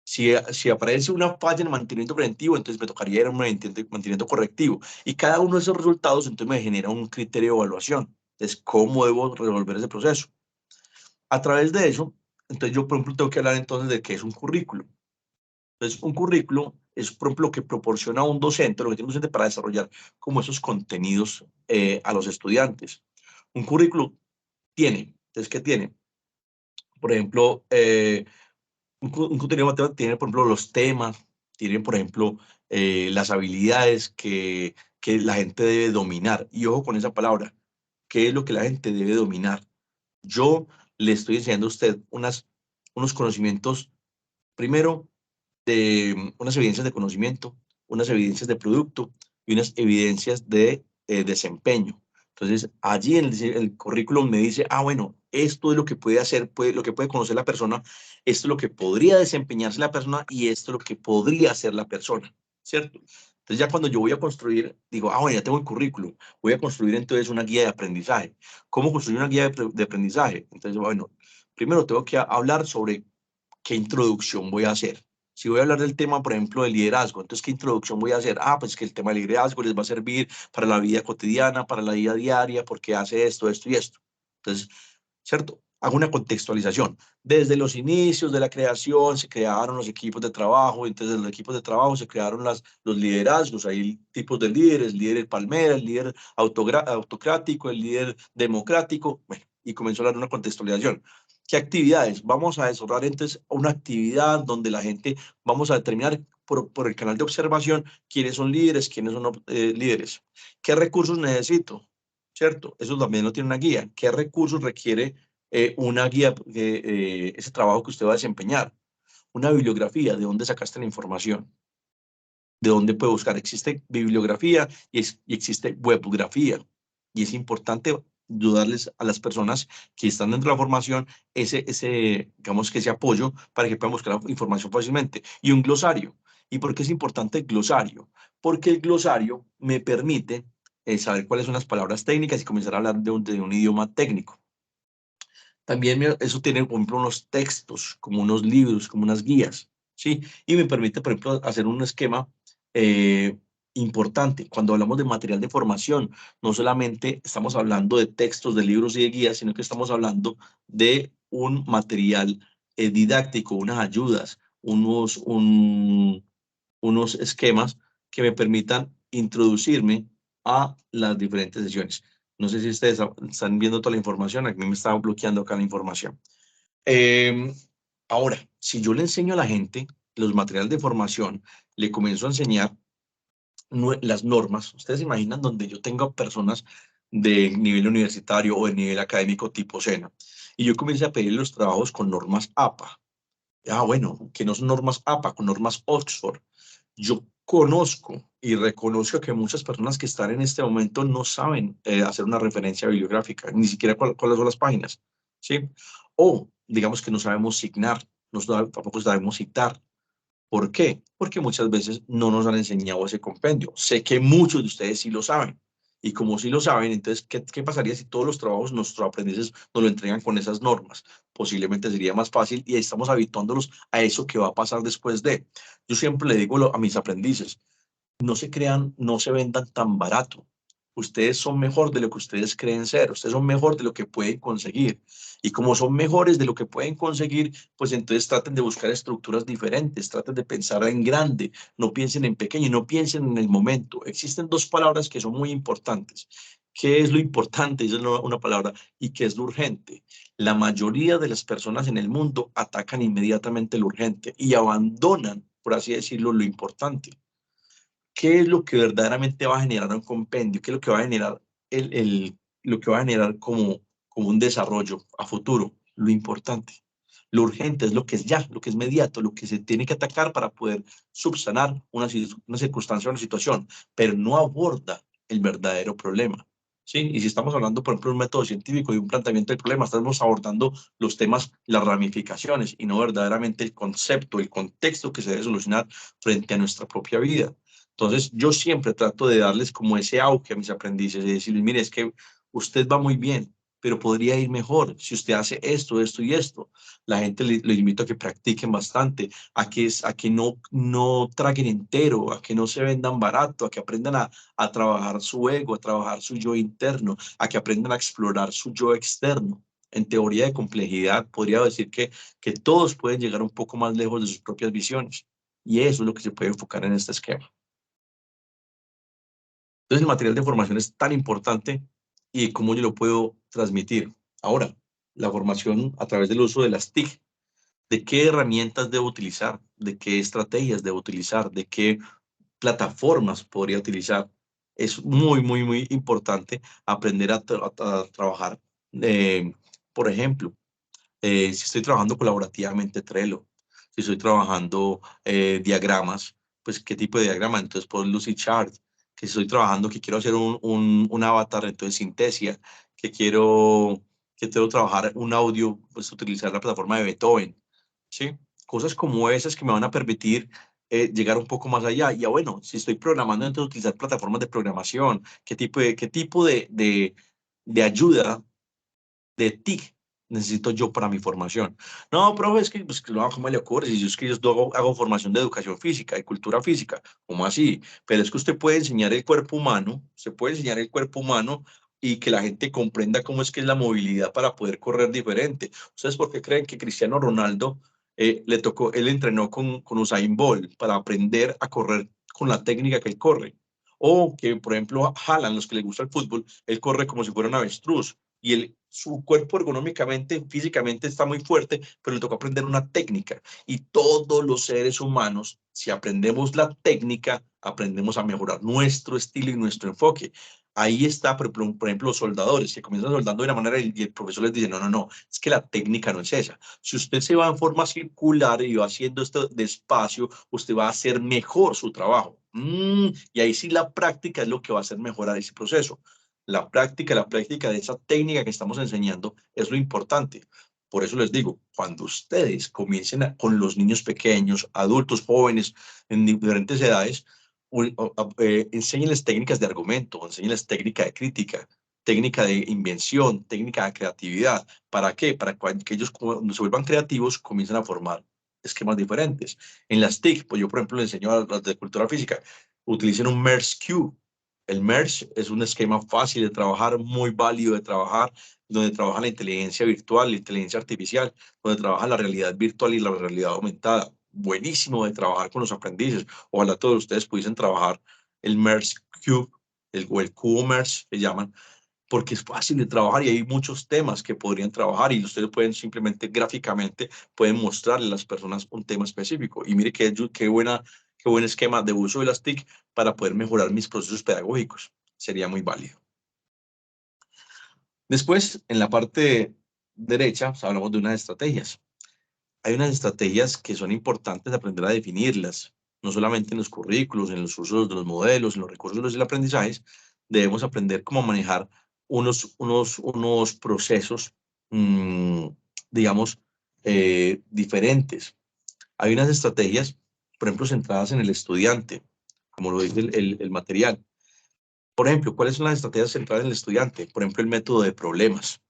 Si aparece una falla en el mantenimiento preventivo, entonces me tocaría ir a un mantenimiento correctivo. Y cada uno de esos resultados entonces me genera un criterio de evaluación. Entonces, ¿cómo debo resolver ese proceso? A través de eso, entonces yo, por ejemplo, tengo que hablar entonces de qué es un currículo. Entonces, un currículo es, por ejemplo, lo que proporciona un docente, lo que tiene un docente para desarrollar como esos contenidos a los estudiantes. Un currículo entonces, ¿qué tiene? Por ejemplo, un contenido matemático tiene, por ejemplo, los temas, tiene, por ejemplo, las habilidades que la gente debe dominar. Y ojo con esa palabra, ¿qué es lo que la gente debe dominar? Yo le estoy enseñando a usted unos conocimientos, primero, de unas evidencias de conocimiento, unas evidencias de producto y unas evidencias de desempeño. Entonces, allí en el currículum me dice, ah, bueno, esto es lo que puede hacer, lo que puede conocer la persona, esto es lo que podría desempeñarse la persona y esto es lo que podría hacer la persona, ¿cierto? Entonces, ya cuando yo voy a construir, digo, ah, bueno, ya tengo el currículum, voy a construir entonces una guía de aprendizaje. ¿Cómo construir una guía de aprendizaje? Entonces, bueno, primero tengo que hablar sobre qué introducción voy a hacer. Si voy a hablar del tema, por ejemplo, del liderazgo, entonces, ¿qué introducción voy a hacer? Ah, pues que el tema del liderazgo les va a servir para la vida cotidiana, para la vida diaria, porque hace esto, esto y esto. Entonces, ¿cierto? Hago una contextualización. Desde los inicios de la creación se crearon los equipos de trabajo, entonces de los equipos de trabajo se crearon los liderazgos, hay tipos de líderes, líder palmera, el líder autocrático, el líder democrático, bueno, y comenzó a dar una contextualización. ¿Qué actividades? Vamos a desarrollar entonces una actividad donde la gente, vamos a determinar por el canal de observación quiénes son líderes, quiénes son líderes. ¿Qué recursos necesito? ¿Cierto? Eso también no tiene una guía. ¿Qué recursos requiere una guía, ese trabajo que usted va a desempeñar? Una bibliografía, ¿de dónde sacaste la información? ¿De dónde puede buscar? Existe bibliografía y existe webografía. Y es importante ayudarles a las personas que están dentro de la formación digamos que ese apoyo para que puedan buscar la información fácilmente. Y un glosario. ¿Y por qué es importante el glosario? Porque el glosario me permite saber cuáles son las palabras técnicas y comenzar a hablar de un idioma técnico. También eso tiene, por ejemplo, unos textos, como unos libros, como unas guías, ¿sí? Y me permite, por ejemplo, hacer un esquema importante. Cuando hablamos de material de formación, no solamente estamos hablando de textos, de libros y de guías, sino que estamos hablando de un material didáctico, unas ayudas, unos esquemas que me permitan introducirme a las diferentes sesiones. No sé si ustedes están viendo toda la información, a mí me está bloqueando acá la información. Ahora, si yo le enseño a la gente los materiales de formación, le comienzo a enseñar las normas. Ustedes se imaginan donde yo tengo personas de nivel universitario o de nivel académico tipo SENA, y yo comienzo a pedir los trabajos con normas APA. Bueno, que no son normas APA, con normas Oxford. Yo conozco y reconozco que muchas personas que están en este momento no saben hacer una referencia bibliográfica, ni siquiera cuáles son las páginas, ¿sí? O digamos que no sabemos signar, tampoco sabemos citar. ¿Por qué? Porque muchas veces no nos han enseñado ese compendio. Sé que muchos de ustedes sí lo saben. Y como sí lo saben, entonces, ¿qué pasaría si todos los trabajos nuestros aprendices nos lo entregan con esas normas? Posiblemente sería más fácil y ahí estamos habituándolos a eso que va a pasar después de. Yo siempre le digo a mis aprendices, no se crean, no se vendan tan barato. Ustedes son mejor de lo que ustedes creen ser, ustedes son mejor de lo que pueden conseguir. Y como son mejores de lo que pueden conseguir, pues entonces traten de buscar estructuras diferentes, traten de pensar en grande, no piensen en pequeño, no piensen en el momento. Existen dos palabras que son muy importantes. ¿Qué es lo importante? Esa es una palabra. ¿Y qué es lo urgente? La mayoría de las personas en el mundo atacan inmediatamente lo urgente y abandonan, por así decirlo, lo importante. ¿Qué es lo que verdaderamente va a generar un compendio? ¿Qué es lo que va a generar lo que va a generar como un desarrollo a futuro? Lo importante. Lo urgente es lo que es ya, lo que es inmediato, lo que se tiene que atacar para poder subsanar una circunstancia o una situación, pero no aborda el verdadero problema. ¿Sí? Y si estamos hablando, por ejemplo, de un método científico y un planteamiento del problema, estamos abordando los temas, las ramificaciones y no verdaderamente el concepto, el contexto que se debe solucionar frente a nuestra propia vida. Entonces, yo siempre trato de darles como ese auge a mis aprendices y decirles, mire, es que usted va muy bien, pero podría ir mejor si usted hace esto, esto y esto. La gente les invito a que practiquen bastante, a que no traguen entero, a que no se vendan barato, a que aprendan a trabajar su ego, a trabajar su yo interno, a que aprendan a explorar su yo externo. En teoría de complejidad, podría decir que todos pueden llegar un poco más lejos de sus propias visiones. Y eso es lo que se puede enfocar en este esquema. Entonces, el material de formación es tan importante y cómo yo lo puedo transmitir. Ahora, la formación a través del uso de las TIC, de qué herramientas debo utilizar, de qué estrategias debo utilizar, de qué plataformas podría utilizar. Es muy, muy, muy importante aprender a trabajar. Por ejemplo, si estoy trabajando colaborativamente Trello, si estoy trabajando diagramas, pues qué tipo de diagrama, entonces por Lucidchart, que estoy trabajando, que quiero hacer un avatar, entonces Synthesia, que quiero trabajar un audio, pues utilizar la plataforma de Beethoven, ¿sí? Cosas como esas que me van a permitir llegar un poco más allá. Y bueno, si estoy programando, entonces utilizar plataformas de programación, qué tipo de ayuda de TIC necesito yo para mi formación. No, profe, es que, pues, no, ¿cómo le ocurre? Si yo es que yo hago formación de educación física y cultura física, ¿cómo así? Pero es que usted puede enseñar el cuerpo humano, se puede enseñar el cuerpo humano y que la gente comprenda cómo es que es la movilidad para poder correr diferente. ¿Ustedes por qué creen que Cristiano Ronaldo él entrenó con Usain Bolt para aprender a correr con la técnica que él corre? O que, por ejemplo, Haaland, los que les gusta el fútbol, él corre como si fuera un avestruz y su cuerpo ergonómicamente, físicamente está muy fuerte, pero le tocó aprender una técnica. Y todos los seres humanos, si aprendemos la técnica, aprendemos a mejorar nuestro estilo y nuestro enfoque. Ahí está, por ejemplo, los soldadores que comienzan soldando de una manera y el profesor les dice, no, no, no, es que la técnica no es esa. Si usted se va en forma circular y va haciendo esto despacio, usted va a hacer mejor su trabajo. Y ahí sí la práctica es lo que va a hacer mejorar ese proceso. La práctica de esa técnica que estamos enseñando es lo importante. Por eso les digo, cuando ustedes comiencen con los niños pequeños, adultos, jóvenes, en diferentes edades, enséñenles técnicas de argumento, enséñenles técnica de crítica, técnica de invención, técnica de creatividad. ¿Para qué? Para que ellos, cuando se vuelvan creativos, comiencen a formar esquemas diferentes. En las TIC, pues yo, por ejemplo, le enseño a las de cultura física, utilicen un Merge Cube. El Merge es un esquema fácil de trabajar, muy válido de trabajar, donde trabaja la inteligencia virtual, la inteligencia artificial, donde trabaja la realidad virtual y la realidad aumentada. Buenísimo de trabajar con los aprendices. Ojalá todos ustedes pudiesen trabajar el Merge Cube, o el Cubo Merge, se llaman, porque es fácil de trabajar y hay muchos temas que podrían trabajar y ustedes pueden simplemente gráficamente, pueden mostrarle a las personas un tema específico. Y mire qué buen esquema de uso de las TIC para poder mejorar mis procesos pedagógicos. Sería muy válido. Después, en la parte derecha, hablamos de unas estrategias. Hay unas estrategias que son importantes de aprender a definirlas, no solamente en los currículos, en los usos de los modelos, en los recursos de los aprendizajes, debemos aprender cómo manejar unos procesos, digamos, diferentes. Hay unas estrategias, por ejemplo, centradas en el estudiante, como lo dice el material. Por ejemplo, ¿cuáles son las estrategias centradas en el estudiante? Por ejemplo, el método de problemas.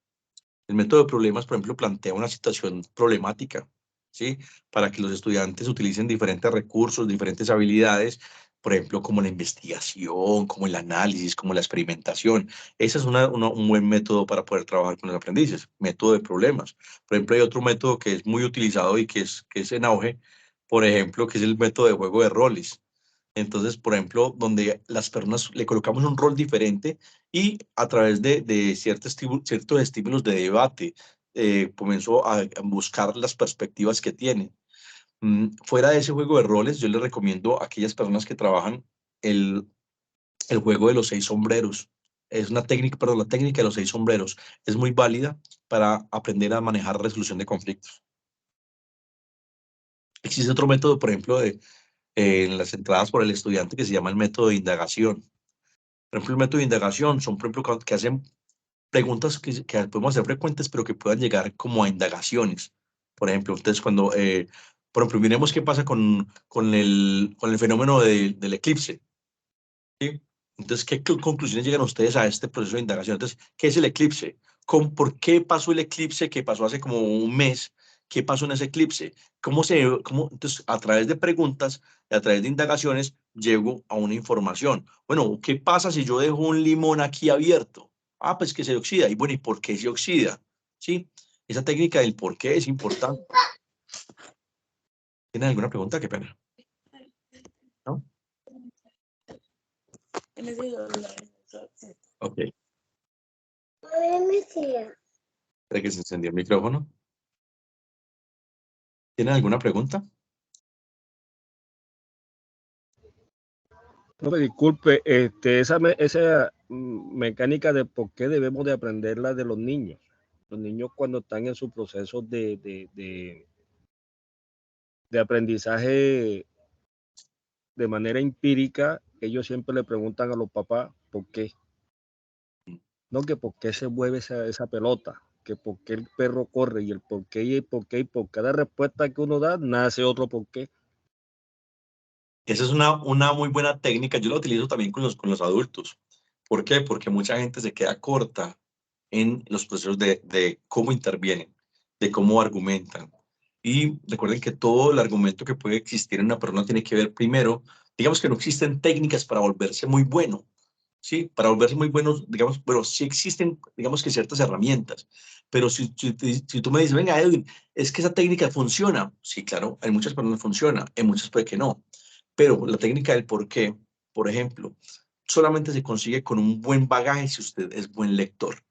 El método de problemas, por ejemplo, plantea una situación problemática, ¿sí? Para que los estudiantes utilicen diferentes recursos, diferentes habilidades, por ejemplo, como la investigación, como el análisis, como la experimentación. Ese es un buen método para poder trabajar con los aprendices, método de problemas. Por ejemplo, hay otro método que es muy utilizado y que es en auge, por ejemplo, que es el método de juego de roles. Entonces, por ejemplo, donde las personas le colocamos un rol diferente y a través de ciertos estímulos de debate comenzó a buscar las perspectivas que tiene. Fuera de ese juego de roles, yo les recomiendo a aquellas personas que trabajan el, el juego de los 6 sombreros. Es una técnica, perdón, la técnica de los 6 sombreros. Es muy válida para aprender a manejar resolución de conflictos. Existe otro método, por ejemplo, en las entradas por el estudiante que se llama el método de indagación. Por ejemplo, el método de indagación son, por ejemplo, que hacen preguntas que podemos hacer frecuentes, pero que puedan llegar como a indagaciones. Por ejemplo, entonces por ejemplo, miremos qué pasa con el fenómeno del eclipse, ¿sí? Entonces, ¿qué conclusiones llegan ustedes a este proceso de indagación? Entonces, ¿qué es el eclipse? ¿Por qué pasó el eclipse que pasó hace como un mes? ¿Qué pasó en ese eclipse? Entonces, a través de preguntas, a través de indagaciones, llego a una información. Bueno, ¿qué pasa si yo dejo un limón aquí abierto? Ah, pues que se oxida. Y bueno, ¿y por qué se oxida? ¿Sí? Esa técnica del por qué es importante. ¿Tienen alguna pregunta? Qué pena. ¿No? Ok. ¿Para que se encendió el micrófono? ¿Tienen alguna pregunta? No me disculpe, esa mecánica de por qué debemos de aprenderla de los niños. Los niños cuando están en su proceso de aprendizaje de manera empírica, ellos siempre le preguntan a los papás por qué. No que por qué se mueve esa pelota, que por qué el perro corre y el por qué y el por qué. Y por cada respuesta que uno da, nace otro por qué. Esa es una muy buena técnica. Yo la utilizo también con los adultos. ¿Por qué? Porque mucha gente se queda corta en los procesos de cómo intervienen, de cómo argumentan. Y recuerden que todo el argumento que puede existir en una persona tiene que ver primero, digamos que no existen técnicas para volverse muy bueno, ¿sí? Para volverse muy buenos, digamos, pero sí existen, digamos que ciertas herramientas. Pero si tú me dices, venga, Edwin, es que esa técnica funciona. Sí, claro, en muchas personas funciona, en muchas puede que no. Pero la técnica del por qué, por ejemplo, solamente se consigue con un buen bagaje si usted es buen lector.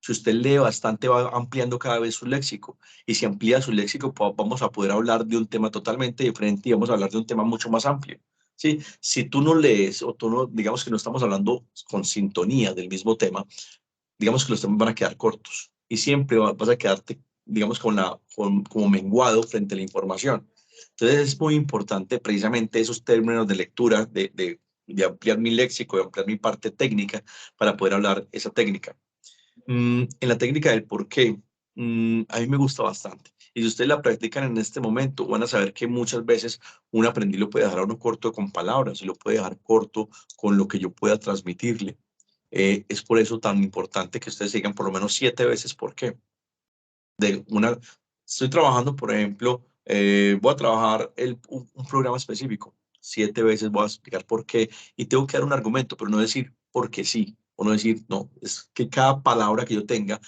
Si usted lee bastante, va ampliando cada vez su léxico. Y si amplía su léxico, vamos a poder hablar de un tema totalmente diferente y vamos a hablar de un tema mucho más amplio. ¿Sí? Si tú no lees o tú no, digamos que no estamos hablando con sintonía del mismo tema, digamos que los temas van a quedar cortos y siempre vas a quedarte, digamos, como menguado frente a la información. Entonces es muy importante precisamente esos términos de lectura, de ampliar mi léxico, de ampliar mi parte técnica para poder hablar esa técnica. En la técnica del por qué, a mí me gusta bastante. Y si ustedes la practican en este momento, van a saber que muchas veces un aprendiz lo puede dejar a uno corto con palabras, y lo puede dejar corto con lo que yo pueda transmitirle. Es por eso tan importante que ustedes sigan por lo menos 7 veces. ¿Por qué? Estoy trabajando, por ejemplo, voy a trabajar un programa específico. 7 veces voy a explicar por qué y tengo que dar un argumento, pero no decir porque sí, o no decir no. Es que cada palabra que yo tenga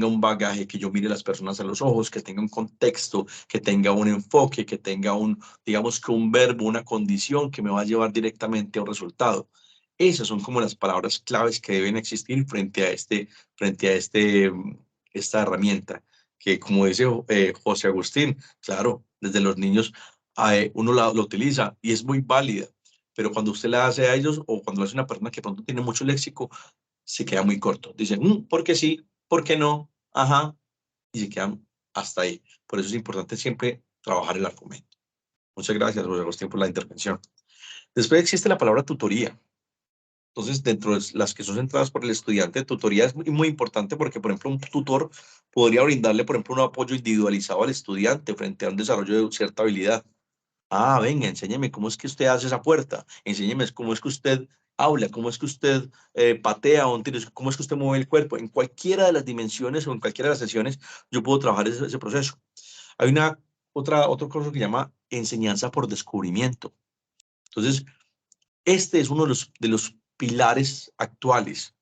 un bagaje, que yo mire a las personas a los ojos, que tenga un contexto, que tenga un enfoque, que tenga digamos que un verbo, una condición que me va a llevar directamente a un resultado. Esas son como las palabras claves que deben existir frente a esta herramienta que, como dice José Agustín, claro, desde los niños uno lo utiliza y es muy válida, pero cuando usted la hace a ellos o cuando lo hace una persona que pronto tiene mucho léxico, se queda muy corto. Dicen, ¿por qué sí? ¿Por qué no? Ajá, y se quedan hasta ahí. Por eso es importante siempre trabajar el argumento. Muchas gracias, José Agustín, por la intervención. Después existe la palabra tutoría. Entonces, dentro de las que son centradas por el estudiante, tutoría es muy importante porque, por ejemplo, un tutor podría brindarle, por ejemplo, un apoyo individualizado al estudiante frente a un desarrollo de cierta habilidad. Ah, venga, enséñeme cómo es que usted hace esa puerta, enséñeme cómo es que usted habla, cómo es que usted patea o un tiro, cómo es que usted mueve el cuerpo. En cualquiera de las dimensiones o en cualquiera de las sesiones, yo puedo trabajar ese proceso. Hay otro curso que se llama enseñanza por descubrimiento. Entonces, este es uno de los pilares actuales,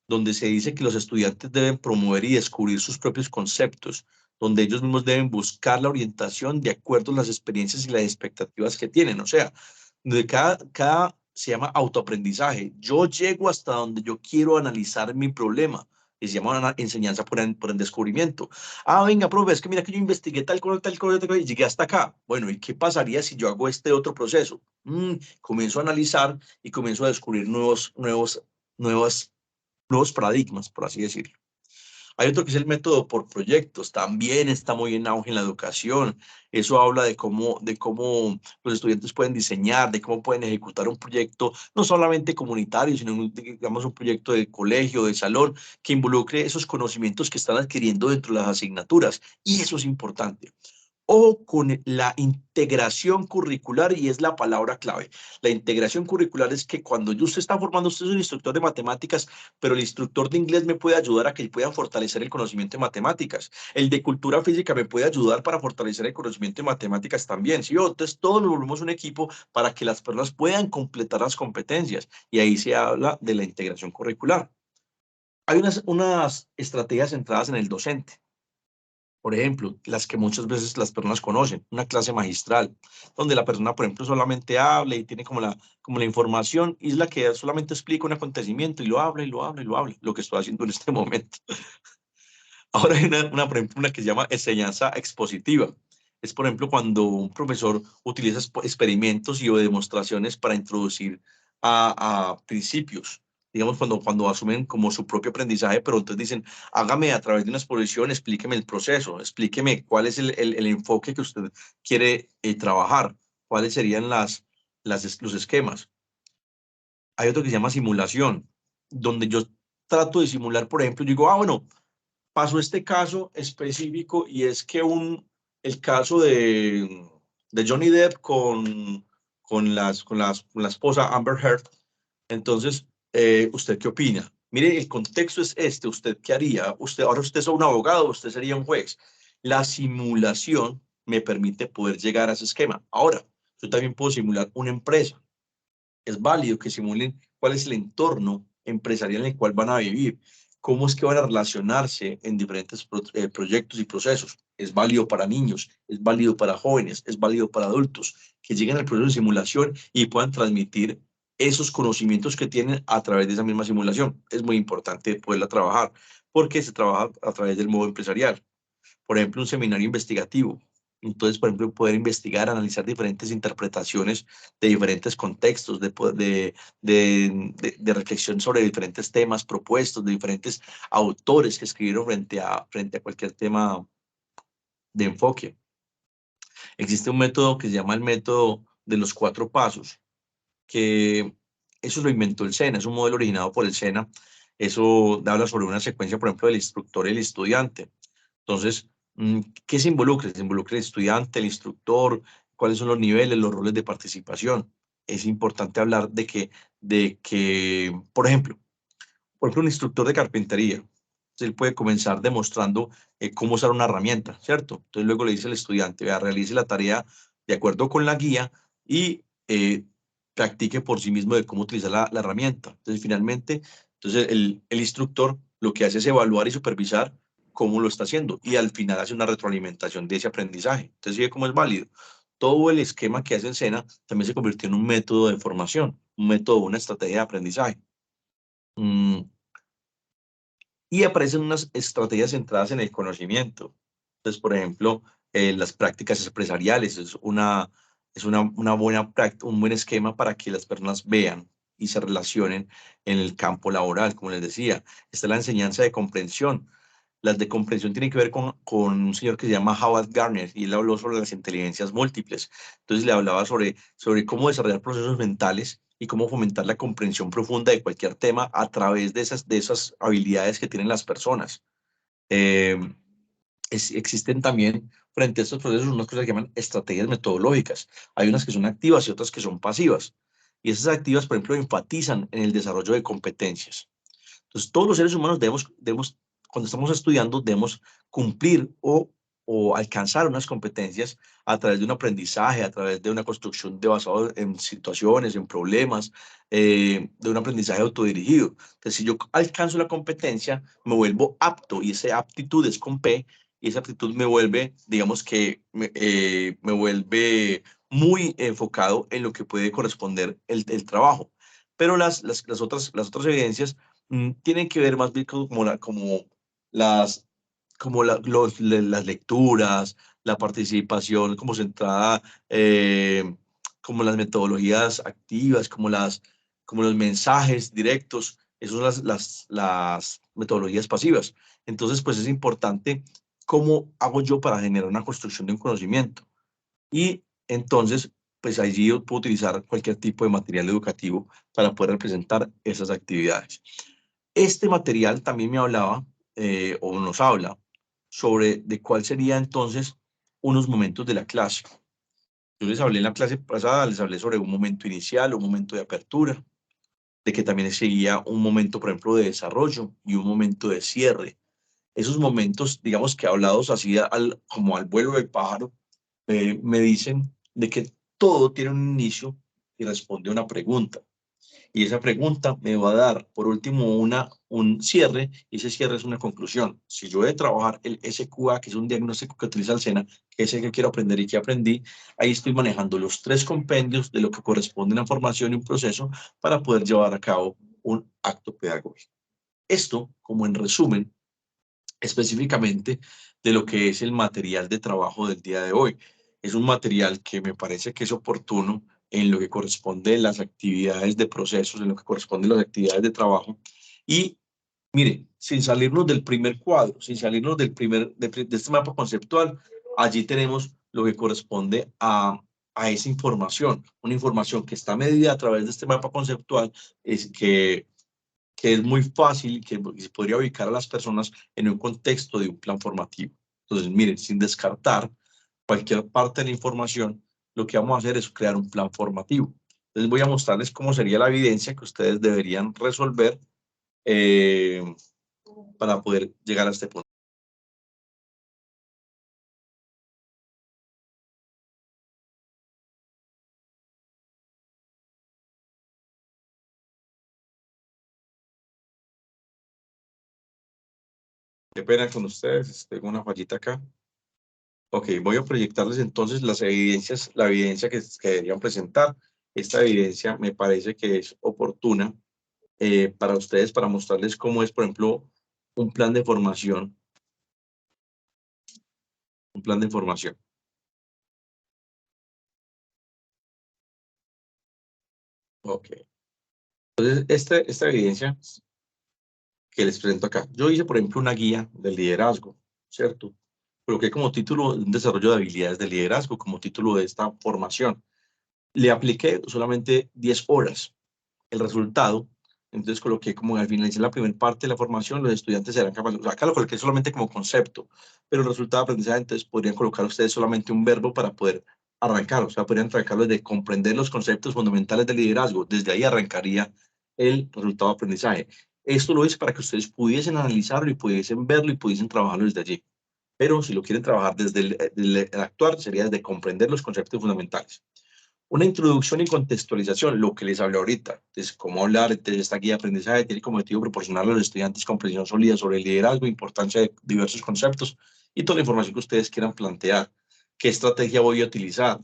donde se dice que los estudiantes deben promover y descubrir sus propios conceptos, donde ellos mismos deben buscar la orientación de acuerdo a las experiencias y las expectativas que tienen. O sea, de cada se llama autoaprendizaje. Yo llego hasta donde yo quiero analizar mi problema. Y se llama una enseñanza por el descubrimiento. Ah, venga, profe, es que mira que yo investigué tal cosa, y llegué hasta acá. Bueno, ¿y qué pasaría si yo hago este otro proceso? Comienzo a analizar y comienzo a descubrir nuevos paradigmas, por así decirlo. Hay otro que es el método por proyectos, también está muy en auge en la educación. Eso habla de cómo los estudiantes pueden diseñar, de cómo pueden ejecutar un proyecto, no solamente comunitario, sino digamos un proyecto de colegio, de salón, que involucre esos conocimientos que están adquiriendo dentro de las asignaturas. Y eso es importante. O con la integración curricular, y es la palabra clave. La integración curricular es que cuando usted está formando, usted es un instructor de matemáticas, pero el instructor de inglés me puede ayudar a que puedan fortalecer el conocimiento de matemáticas. El de cultura física me puede ayudar para fortalecer el conocimiento de matemáticas también. ¿Sí? Entonces, todos nos volvemos un equipo para que las personas puedan completar las competencias. Y ahí se habla de la integración curricular. Hay unas estrategias centradas en el docente. Por ejemplo, las que muchas veces las personas conocen, una clase magistral, donde la persona, por ejemplo, solamente habla y tiene como la información, y es la que solamente explica un acontecimiento y lo habla y lo habla y lo habla, lo que estoy haciendo en este momento. Ahora hay por ejemplo, una que se llama enseñanza expositiva. Es, por ejemplo, cuando un profesor utiliza experimentos y o demostraciones para introducir a principios. Digamos, cuando asumen como su propio aprendizaje, pero entonces dicen, hágame a través de una exposición, explíqueme el proceso, explíqueme cuál es el enfoque que usted quiere trabajar, cuáles serían los esquemas. Hay otro que se llama simulación, donde yo trato de simular, por ejemplo, yo digo, bueno, pasó este caso específico y es que el caso de Johnny Depp con la esposa Amber Heard. Entonces, ¿usted qué opina? Mire, el contexto es este. ¿Usted qué haría? Ahora usted es un abogado, usted sería un juez. La simulación me permite poder llegar a ese esquema. Ahora, yo también puedo simular una empresa. Es válido que simulen cuál es el entorno empresarial en el cual van a vivir, cómo es que van a relacionarse en diferentes proyectos y procesos. Es válido para niños, es válido para jóvenes, es válido para adultos, que lleguen al proceso de simulación y puedan transmitir esos conocimientos que tienen a través de esa misma simulación. Es muy importante poderla trabajar porque se trabaja a través del modo empresarial. Por ejemplo, un seminario investigativo. Entonces, por ejemplo, poder investigar, analizar diferentes interpretaciones de diferentes contextos, de reflexión sobre diferentes temas propuestos, de diferentes autores que escribieron frente a cualquier tema de enfoque. Existe un método que se llama el método de los 4 pasos, que eso lo inventó el SENA, es un modelo originado por el SENA. Eso habla sobre una secuencia, por ejemplo, del instructor y el estudiante, Entonces, ¿qué se involucra? Se involucra el estudiante, el instructor, cuáles son los niveles, los roles de participación. Es importante hablar de que, por ejemplo, un instructor de carpintería, él puede comenzar demostrando cómo usar una herramienta, ¿cierto? Entonces luego le dice al estudiante, vea, realice la tarea de acuerdo con la guía y practique por sí mismo de cómo utilizar la herramienta. Entonces finalmente, el instructor lo que hace es evaluar y supervisar cómo lo está haciendo y al final hace una retroalimentación de ese aprendizaje. Entonces sigue cómo es válido. Todo el esquema que hace en SENA también se convirtió en un método de formación, un método, una estrategia de aprendizaje. Y aparecen unas estrategias centradas en el conocimiento. Entonces, por ejemplo, las prácticas empresariales es una buena práctica, un buen esquema para que las personas vean y se relacionen en el campo laboral, como les decía. Está la enseñanza de comprensión. Las de comprensión tienen que ver con un señor que se llama Howard Gardner y él habló sobre las inteligencias múltiples. Entonces le hablaba sobre cómo desarrollar procesos mentales y cómo fomentar la comprensión profunda de cualquier tema a través de esas habilidades que tienen las personas. Eh, Existen también frente a estos procesos unas cosas que llaman estrategias metodológicas. Hay unas que son activas y otras que son pasivas. Y esas activas, por ejemplo, enfatizan en el desarrollo de competencias. Entonces, todos los seres humanos debemos cuando estamos estudiando, debemos cumplir o alcanzar unas competencias a través de un aprendizaje, a través de una construcción basado en situaciones, en problemas, de un aprendizaje autodirigido. Entonces, si yo alcanzo la competencia, me vuelvo apto y esa aptitud es con P y esa aptitud me vuelve, digamos que me vuelve muy enfocado en lo que puede corresponder el trabajo. Pero las otras evidencias tienen que ver más bien las, las lecturas, la participación como centrada, como las metodologías activas, como los mensajes directos, esas son las metodologías pasivas. Entonces, pues es importante cómo hago yo para generar una construcción de un conocimiento. Y entonces, pues allí yo puedo utilizar cualquier tipo de material educativo para poder representar esas actividades. Este material también me hablaba, o nos habla, sobre de cuál sería entonces unos momentos de la clase. Yo les hablé en la clase pasada, les hablé sobre un momento inicial, un momento de apertura, de que también seguía un momento, por ejemplo, de desarrollo y un momento de cierre. Esos momentos, digamos que hablados así como al vuelo del pájaro, me dicen de que todo tiene un inicio y responde a una pregunta. Y esa pregunta me va a dar, por último, un cierre, y ese cierre es una conclusión. Si yo he de trabajar el SQA, que es un diagnóstico que utiliza el SENA, que es el que quiero aprender y que aprendí, ahí estoy manejando los 3 compendios de lo que corresponde a una formación y un proceso para poder llevar a cabo un acto pedagógico. Esto, como en resumen, específicamente de lo que es el material de trabajo del día de hoy. Es un material que me parece que es oportuno en lo que corresponde a las actividades de procesos, en lo que corresponde a las actividades de trabajo. Y mire, sin salirnos del primer cuadro, sin salirnos de este mapa conceptual, allí tenemos lo que corresponde a esa información, una información que está medida a través de este mapa conceptual, es que es muy fácil, que se podría ubicar a las personas en un contexto de un plan formativo. Entonces, miren, sin descartar cualquier parte de la información, lo que vamos a hacer es crear un plan formativo. Entonces, voy a mostrarles cómo sería la evidencia que ustedes deberían resolver para poder llegar a este punto. Qué pena con ustedes, tengo una fallita acá. Ok, voy a proyectarles entonces las evidencias, la evidencia que deberían presentar. Esta evidencia me parece que es oportuna para ustedes, para mostrarles cómo es, por ejemplo, un plan de formación. Un plan de formación. Ok. Entonces, esta evidencia que les presento acá. Yo hice, por ejemplo, una guía del liderazgo, ¿cierto? Coloqué como título un desarrollo de habilidades de liderazgo, como título de esta formación. Le apliqué solamente 10 horas. El resultado Entonces coloqué como al finalizar la primera parte de la formación, los estudiantes serán capaces, o sea, acá lo coloqué solamente como concepto, pero el resultado de aprendizaje, entonces podrían colocar ustedes solamente un verbo para poder arrancar, o sea, podrían arrancarlo desde comprender los conceptos fundamentales del liderazgo, desde ahí arrancaría el resultado de aprendizaje. Esto lo hice para que ustedes pudiesen analizarlo y pudiesen verlo y pudiesen trabajarlo desde allí. Pero si lo quieren trabajar desde el actuar, sería desde comprender los conceptos fundamentales. Una introducción y contextualización, lo que les hablé ahorita, es cómo hablar de esta guía de aprendizaje, tiene como objetivo proporcionarle a los estudiantes comprensión sólida sobre el liderazgo, importancia de diversos conceptos y toda la información que ustedes quieran plantear. ¿Qué estrategia voy a utilizar?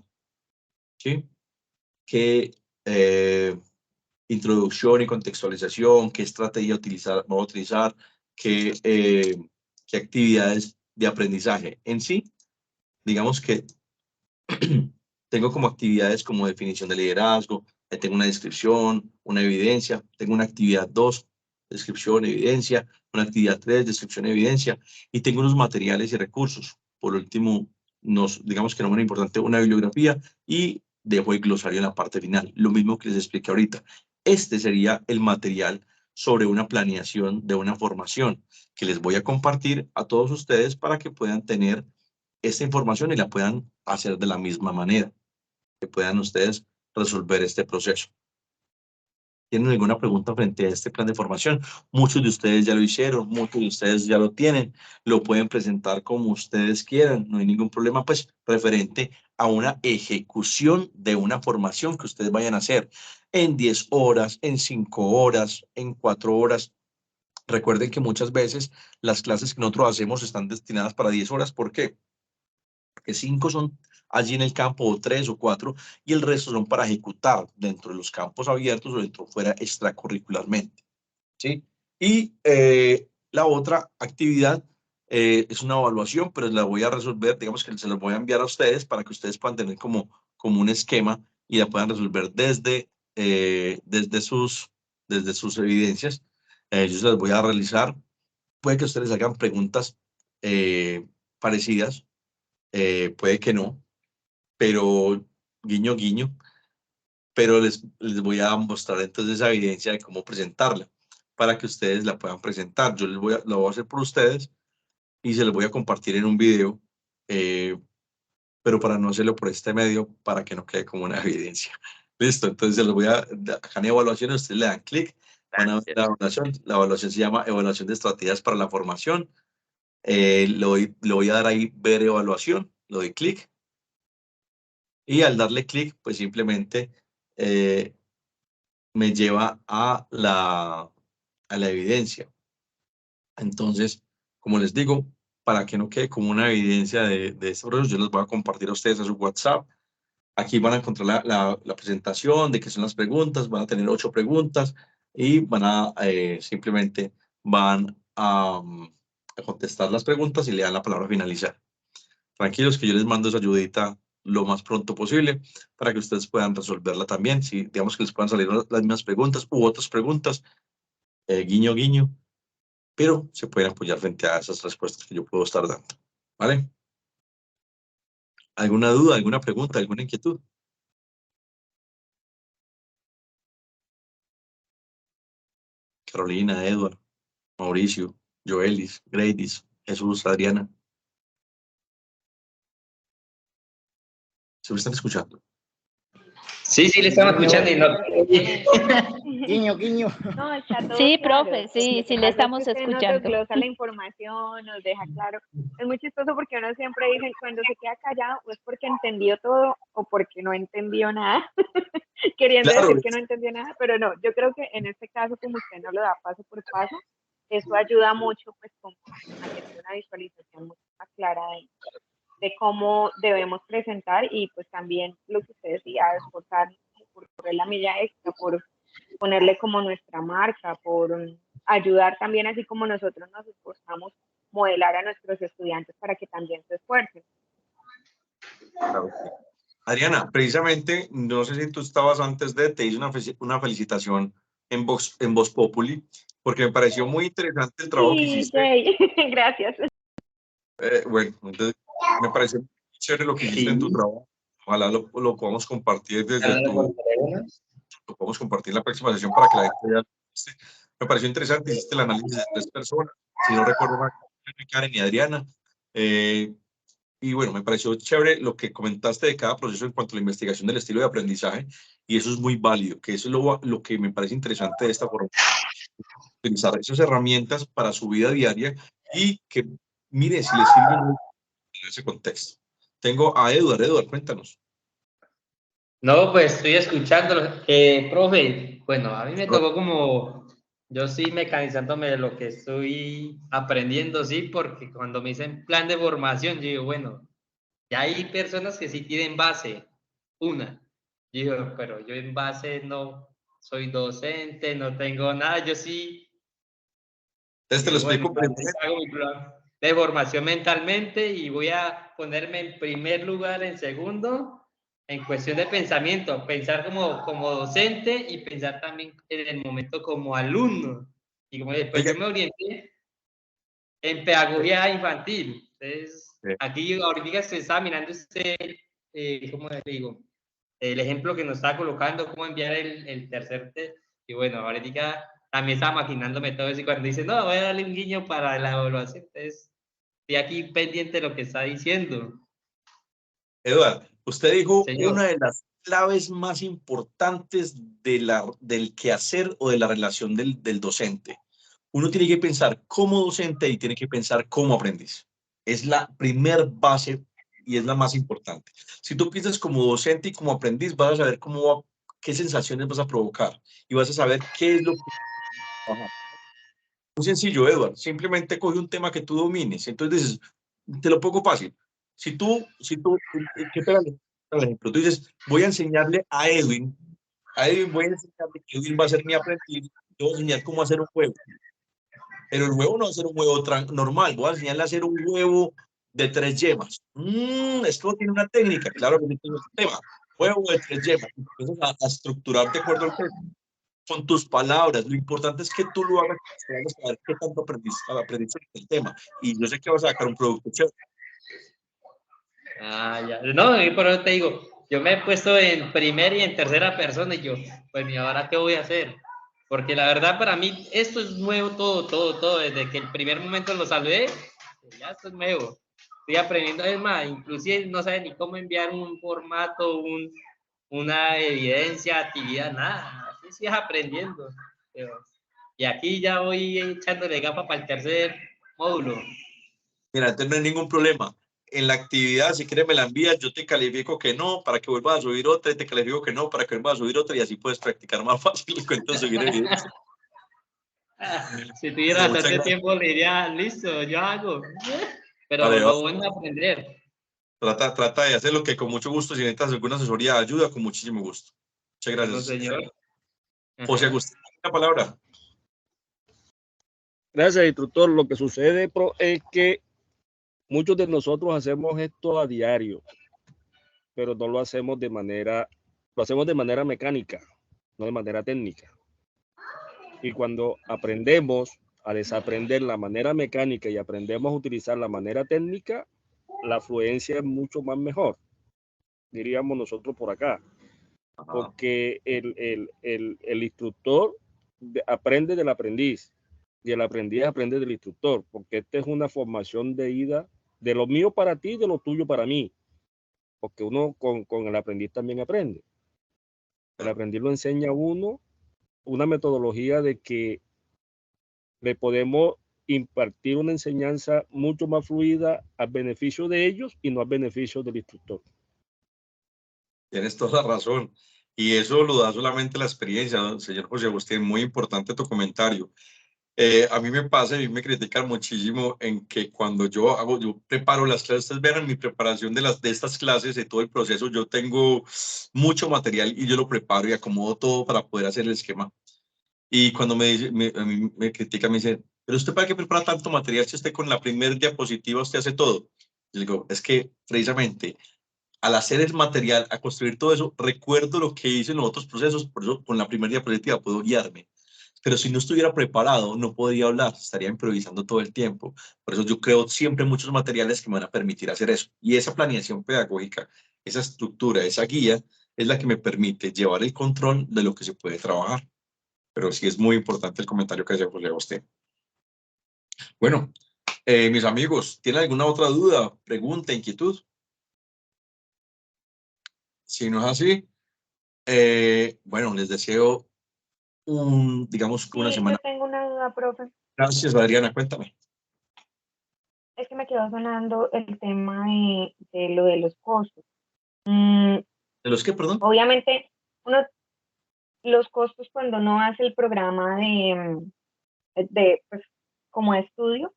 ¿Sí? ¿Qué introducción y contextualización? ¿Qué estrategia voy a utilizar? ¿Qué actividades de aprendizaje? En sí, digamos que tengo como actividades como definición de liderazgo, tengo una descripción, una evidencia, tengo una actividad 2, descripción, evidencia, una actividad 3, descripción, evidencia, y tengo unos materiales y recursos. Por último, digamos que no menos importante, una bibliografía y dejo el glosario en la parte final, lo mismo que les expliqué ahorita. Este sería el material sobre una planeación de una formación que les voy a compartir a todos ustedes para que puedan tener esta información y la puedan hacer de la misma manera, que puedan ustedes resolver este proceso. ¿Tienen alguna pregunta frente a este plan de formación? Muchos de ustedes ya lo hicieron, muchos de ustedes ya lo tienen, lo pueden presentar como ustedes quieran, no hay ningún problema, pues, referente a una ejecución de una formación que ustedes vayan a hacer en 10 horas, en 5 horas, en 4 horas. Recuerden que muchas veces las clases que nosotros hacemos están destinadas para 10 horas. ¿Por qué? Porque 5 son allí en el campo, o 3 o 4, y el resto son para ejecutar dentro de los campos abiertos o dentro fuera extracurricularmente, ¿sí? Y la otra actividad es una evaluación, pero la voy a resolver, digamos que se la voy a enviar a ustedes para que ustedes puedan tener como un esquema y la puedan resolver desde sus evidencias. Yo se las voy a realizar. Puede que ustedes hagan preguntas parecidas, puede que no, pero guiño, guiño, pero les voy a mostrar entonces esa evidencia de cómo presentarla, para que ustedes la puedan presentar. Yo lo voy a hacer por ustedes y se los voy a compartir en un video, pero para no hacerlo por este medio, para que no quede como una evidencia. Listo, entonces se los voy a, acá en evaluación, ustedes le dan clic, van a ver la evaluación se llama evaluación de estrategias para la formación, le voy a dar ahí ver evaluación, le doy clic, y al darle clic, pues simplemente me lleva a la evidencia. Entonces, como les digo, para que no quede como una evidencia de este proceso, yo les voy a compartir a ustedes a su WhatsApp. Aquí van a encontrar la presentación de qué son las preguntas, van a tener 8 preguntas y simplemente van a contestar las preguntas y le dan la palabra finalizar. Tranquilos que yo les mando esa ayudita lo más pronto posible para que ustedes puedan resolverla también. Si digamos que les puedan salir las mismas preguntas u otras preguntas, guiño, guiño, pero se pueden apoyar frente a esas respuestas que yo puedo estar dando. ¿Vale? ¿Alguna duda, alguna pregunta, alguna inquietud? Carolina, Edward, Mauricio, Joelis, Greidis, Jesús, Adriana. ¿Se me están escuchando? Sí, le estamos escuchando y no. Guiño, guiño. No, está todo Sí, claro. profe, sí, Lo que sí le pasa es que estamos usted nos escuchando. desglosa la información, nos deja claro. Es muy chistoso porque uno siempre dice, cuando se queda callado, o es porque entendió todo o porque no entendió nada, queriendo Claro. decir que no entendió nada, pero no, yo creo que en este caso, como usted no lo da paso por paso, eso ayuda mucho pues como a tener una visualización mucho más clara de cómo debemos presentar y pues también lo que usted decía, esforzarnos por correr la milla extra, por ponerle como nuestra marca, por ayudar también, así como nosotros nos esforzamos, modelar a nuestros estudiantes para que también se esfuercen. Claro. Adriana, precisamente, no sé si tú estabas antes te hice una felicitación en Voz Populi, porque me pareció muy interesante el trabajo que hiciste. Jay. Gracias. Bueno, entonces, me pareció chévere lo que hiciste en tu trabajo. Ojalá lo podamos compartir lo podamos compartir en la próxima sesión para que la gente vea Me pareció interesante, hiciste el análisis de 3 personas, si no recuerdo mal, Karen y Adriana. Y bueno, me pareció chévere lo que comentaste de cada proceso en cuanto a la investigación del estilo de aprendizaje, y eso es muy válido, que eso es lo que me parece interesante de esta forma, utilizar esas herramientas para su vida diaria y que, mire, si les sirve en ese contexto. Tengo a Eduard, cuéntanos. No, pues estoy escuchándolo. Profe, bueno, a mí me tocó como, yo sí mecanizándome de lo que estoy aprendiendo, sí, porque cuando me dicen plan de formación, yo digo, bueno, ya hay personas que sí tienen base, una. Yo digo, pero yo en base no soy docente, no tengo nada, yo sí. Entonces te lo Bueno, explico brevemente. hago mi plan de formación mentalmente y voy a ponerme en primer lugar, en segundo, en cuestión de pensamiento, pensar como docente y pensar también en el momento como alumno. Y como después Oiga, yo me orienté en pedagogía infantil. Entonces, aquí ahorita se está mirando ¿cómo le digo? El ejemplo que nos está colocando, cómo enviar el tercer test. Y bueno, ahorita también estaba maquinándome todo eso y cuando dice, no, voy a darle un guiño para la evaluación, entonces estoy aquí pendiente de lo que está diciendo. Eduard, usted dijo Señor. una de las claves más importantes del quehacer o de la relación del docente. Uno tiene que pensar como docente y tiene que pensar como aprendiz. Es la primer base y es la más importante. Si tú piensas como docente y como aprendiz, vas a saber qué sensaciones vas a provocar y vas a saber qué es lo que... Ajá. Muy sencillo, Eduard. Simplemente coge un tema que tú domines. Entonces dices, te lo pongo fácil. ¿Qué tal el ejemplo? Tú dices, voy a enseñarle a Edwin voy a enseñarle que Edwin va a ser mi aprendiz, yo voy a enseñar cómo hacer un huevo. Pero el huevo no va a ser un huevo normal, voy a enseñarle a hacer un huevo de 3 yemas. Esto tiene una técnica, claro que tiene un tema. Huevo de 3 yemas. Empiezas a estructurar de acuerdo al tema. Con tus palabras, lo importante es que tú lo hagas para saber qué tanto aprendiste el tema. Y yo sé que vas a sacar un producto chévere. Ah, ya. No, y por eso te digo, yo me he puesto en primera y en tercera persona y yo, pues, ¿y ahora qué voy a hacer? Porque la verdad para mí esto es nuevo todo, desde que el primer momento lo saludé, ya esto es nuevo. Estoy aprendiendo, es más, inclusive no sabe ni cómo enviar un formato, una evidencia, actividad, nada. Aquí sí es aprendiendo. Y aquí ya voy echándole gafas para el tercer módulo. Mira, entonces no hay ningún problema. En la actividad, si quieres me la envías, yo te califico que no, para que vuelvas a subir otra, y te califico que no, para que vuelvas a subir otra, y así puedes practicar más fácil el cuento de subir evidencia. Si tuviera bastante tiempo, le diría, listo, yo hago. Pero Vale, lo bueno es aprender. trata de hacer lo que con mucho gusto, si necesitas alguna asesoría, ayuda, con muchísimo gusto. Muchas No, gracias. señor. José Agustín, la palabra. Gracias, instructor. Lo que sucede, es que muchos de nosotros hacemos esto a diario, pero no lo hacemos de manera mecánica, no de manera técnica. Y cuando aprendemos a desaprender la manera mecánica y aprendemos a utilizar la manera técnica, la fluencia es mucho más mejor, diríamos nosotros por acá. Porque el instructor aprende del aprendiz y el aprendiz aprende del instructor, porque esta es una formación de ida de lo mío para ti, de lo tuyo para mí, porque uno con el aprendiz también aprende. El aprendiz lo enseña a uno una metodología de que le podemos impartir una enseñanza mucho más fluida al beneficio de ellos y no al beneficio del instructor. Tienes toda la razón. Y eso lo da solamente la experiencia, señor José Agustín. Muy importante tu comentario. A mí me pasa y me critican muchísimo en que cuando yo preparo las clases, ustedes vean en mi preparación de estas clases, de todo el proceso, yo tengo mucho material y yo lo preparo y acomodo todo para poder hacer el esquema. Y cuando a mí me critican, me dicen, pero usted para qué prepara tanto material si usted con la primera diapositiva usted hace todo. Yo digo, es que precisamente al hacer el material, a construir todo eso, recuerdo lo que hice en los otros procesos, por eso con la primera diapositiva puedo guiarme. Pero si no estuviera preparado, no podría hablar, estaría improvisando todo el tiempo. Por eso yo creo siempre muchos materiales que me van a permitir hacer eso. Y esa planeación pedagógica, esa estructura, esa guía, es la que me permite llevar el control de lo que se puede trabajar. pero sí es muy importante el comentario que hace José Agustín. Bueno, mis amigos, ¿tienen alguna otra duda, pregunta, inquietud? Si no es así, bueno, les deseo digamos, una Sí, semana. yo tengo una duda, profe. Gracias, Adriana, cuéntame. Es que me quedó sonando el tema de lo de los costos. ¿De los qué, perdón? Obviamente, los costos cuando uno hace el programa pues, como estudio,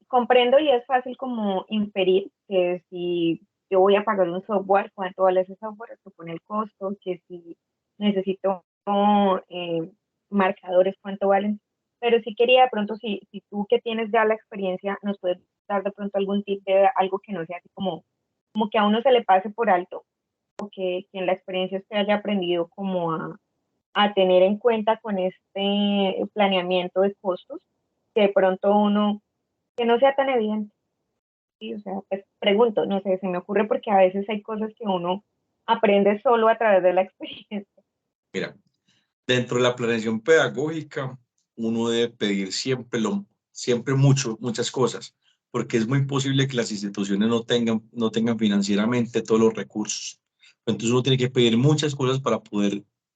comprendo y es fácil como inferir que si yo voy a pagar un software, cuánto vale ese software, esto pone el costo, que si necesito marcadores, cuánto valen. Pero sí quería de pronto, si tú que tienes ya la experiencia, nos puedes dar de pronto algún tip de algo que no sea así como que a uno se le pase por alto, o que en la experiencia usted haya aprendido como a tener en cuenta con este planeamiento de costos, que de pronto uno, que no sea tan evidente. Sí, o sea, pues pregunto, no sé, se me ocurre porque a veces hay cosas que uno aprende solo a través de la experiencia. Mira, dentro de la planeación pedagógica, uno debe pedir siempre muchas cosas, porque es muy posible que las instituciones no tengan financieramente todos los recursos. Entonces uno tiene que pedir muchas cosas para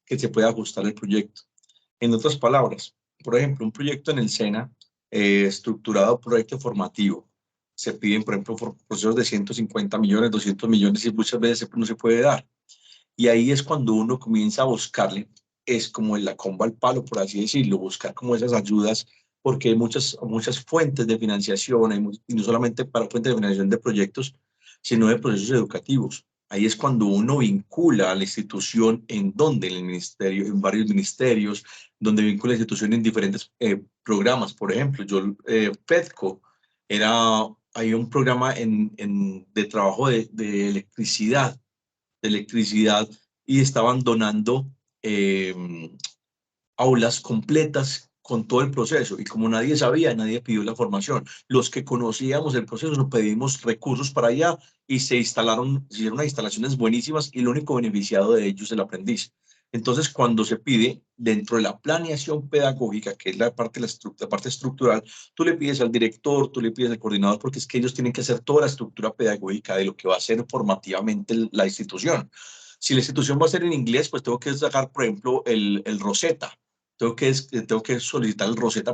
que se pueda ajustar el proyecto. En otras palabras, por ejemplo, un proyecto en el SENA, estructurado proyecto formativo, se piden, por ejemplo, procesos de 150 millones, 200 millones y muchas veces no se puede dar. Y ahí es cuando uno comienza a buscarle, es como en la comba al palo, por así decirlo, buscar como esas ayudas, porque hay muchas fuentes de financiación, y no solamente para fuentes de financiación de proyectos, sino de procesos educativos. Ahí es cuando uno vincula a la institución en el ministerio, en varios ministerios, donde vincula la institución en diferentes programas. Por ejemplo, PEDCO, hay un programa de trabajo de electricidad y estaban donando aulas completas con todo el proceso. Y como nadie sabía, nadie pidió la formación. Los que conocíamos el proceso nos pedimos recursos para allá y se hicieron unas instalaciones buenísimas y lo único beneficiado de ellos es el aprendiz. Entonces, cuando se pide dentro de la planeación pedagógica, que es la parte estructural, tú le pides al director, tú le pides al coordinador, porque es que ellos tienen que hacer toda la estructura pedagógica de lo que va a ser formativamente la institución. Si la institución va a ser en inglés, pues tengo que sacar, por ejemplo, el Rosetta. Tengo que solicitar el Rosetta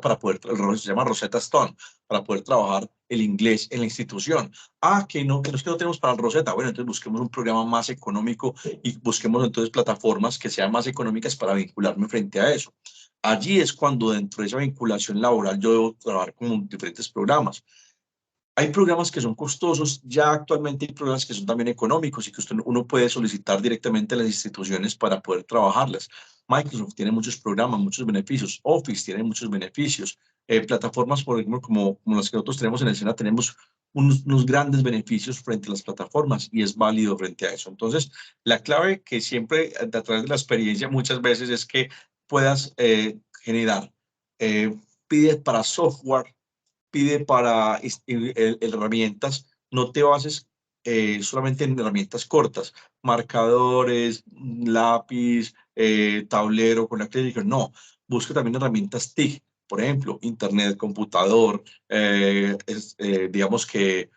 se llama Rosetta Stone, para poder trabajar el inglés en la institución. Que no tenemos para el Rosetta. Bueno, entonces busquemos un programa más económico y busquemos entonces plataformas que sean más económicas para vincularme frente a eso. Allí es cuando dentro de esa vinculación laboral yo debo trabajar con diferentes programas. Hay programas que son costosos, ya actualmente hay programas que son también económicos y que uno puede solicitar directamente a las instituciones para poder trabajarlas. Microsoft tiene muchos programas, muchos beneficios. Office tiene muchos beneficios. Plataformas, por ejemplo, como las que nosotros tenemos en el SENA, tenemos unos grandes beneficios frente a las plataformas y es válido frente a eso. Entonces, la clave que siempre a través de la experiencia muchas veces es que puedas generar, pide para software, pide para herramientas, no te bases solamente en herramientas cortas, marcadores, lápiz, tablero con acrílico, no, busca también herramientas TIC, por ejemplo, internet, computador, digamos que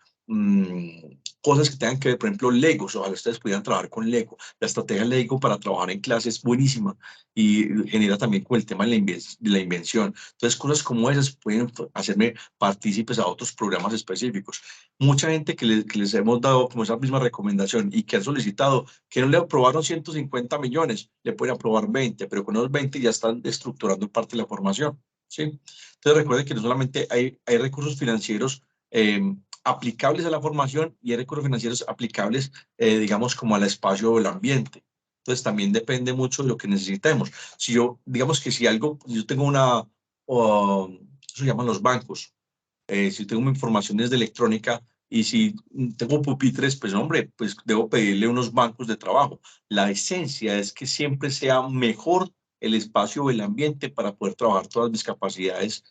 cosas que tengan que ver, por ejemplo, Legos, ojalá ustedes pudieran trabajar con Lego. La estrategia Lego para trabajar en clase es buenísima y genera también con el tema de la invención. Entonces, cosas como esas pueden hacerme partícipes a otros programas específicos. Mucha gente que les hemos dado como esa misma recomendación y que han solicitado, que no le aprobaron 150 millones, le pueden aprobar 20, pero con esos 20 ya están estructurando parte de la formación, ¿sí? Entonces recuerden que no solamente hay recursos financieros aplicables a la formación y hay recursos financieros aplicables, digamos, como al espacio o el ambiente. Entonces también depende mucho de lo que necesitemos. Si yo, digamos que si yo tengo eso se llaman los bancos, si tengo informaciones de electrónica y si tengo pupitres, pues hombre, pues debo pedirle unos bancos de trabajo. La esencia es que siempre sea mejor el espacio o el ambiente para poder trabajar todas mis capacidades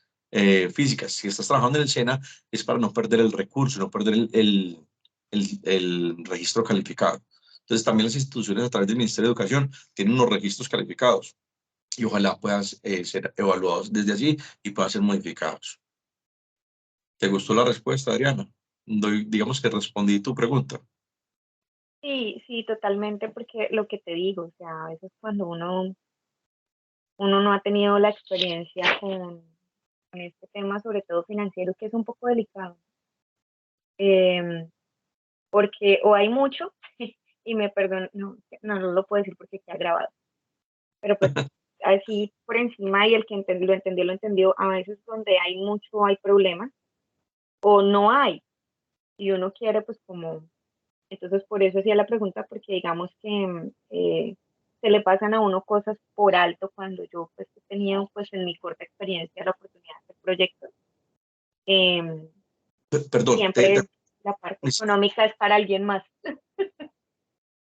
físicas. Si estás trabajando en el SENA es para no perder el recurso, no perder el registro calificado. Entonces también las instituciones a través del Ministerio de Educación tienen unos registros calificados. y ojalá puedan ser evaluados desde allí y puedan ser modificados. ¿Te gustó la respuesta, Adriana? Digamos que respondí tu pregunta. Sí, sí, totalmente, porque lo que te digo, o sea, a veces cuando uno no ha tenido la experiencia con este tema, sobre todo financiero, que es un poco delicado, porque o hay mucho, y me perdono, no lo puedo decir porque queda grabado, pero pues así por encima y el que lo entendió, a veces donde hay mucho hay problemas, o no hay, y uno quiere pues como, entonces por eso hacía la pregunta, porque digamos que se le pasan a uno cosas por alto cuando yo pues he tenido pues en mi corta experiencia la oportunidad de hacer proyectos. em, Perdón, Siempre la parte económica es para alguien más.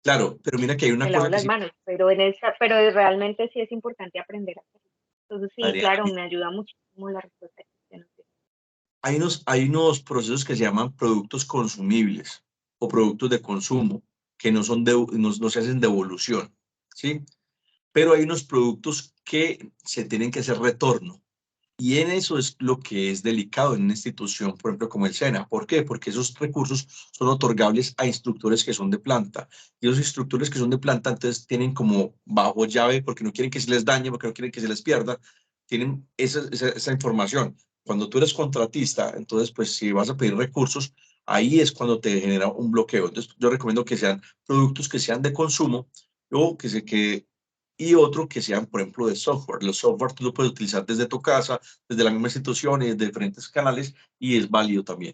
claro, pero mira que hay una Me lavo cosa que las sí, manos, pero pero realmente sí es importante aprender a hacerlo. Entonces sí, Adriana, claro, me ayuda muchísimo la respuesta que usted nos dio. hay unos procesos que se llaman productos consumibles o productos de consumo que no, no se hacen devolución, ¿sí? Pero hay unos productos que se tienen que hacer retorno. Y en eso es lo que es delicado en una institución, por ejemplo, como el SENA. ¿Por qué? Porque esos recursos son otorgables a instructores que son de planta. Y los instructores que son de planta, entonces tienen como bajo llave, porque no quieren que se les dañe, porque no quieren que se les pierda, tienen esa información. Cuando tú eres contratista, entonces, pues si vas a pedir recursos, ahí es cuando te genera un bloqueo. Entonces, yo recomiendo que sean productos que sean de consumo o que y otro que sean, por ejemplo, de software. Los software tú lo puedes utilizar desde tu casa, desde la misma institución y desde diferentes canales y es válido también.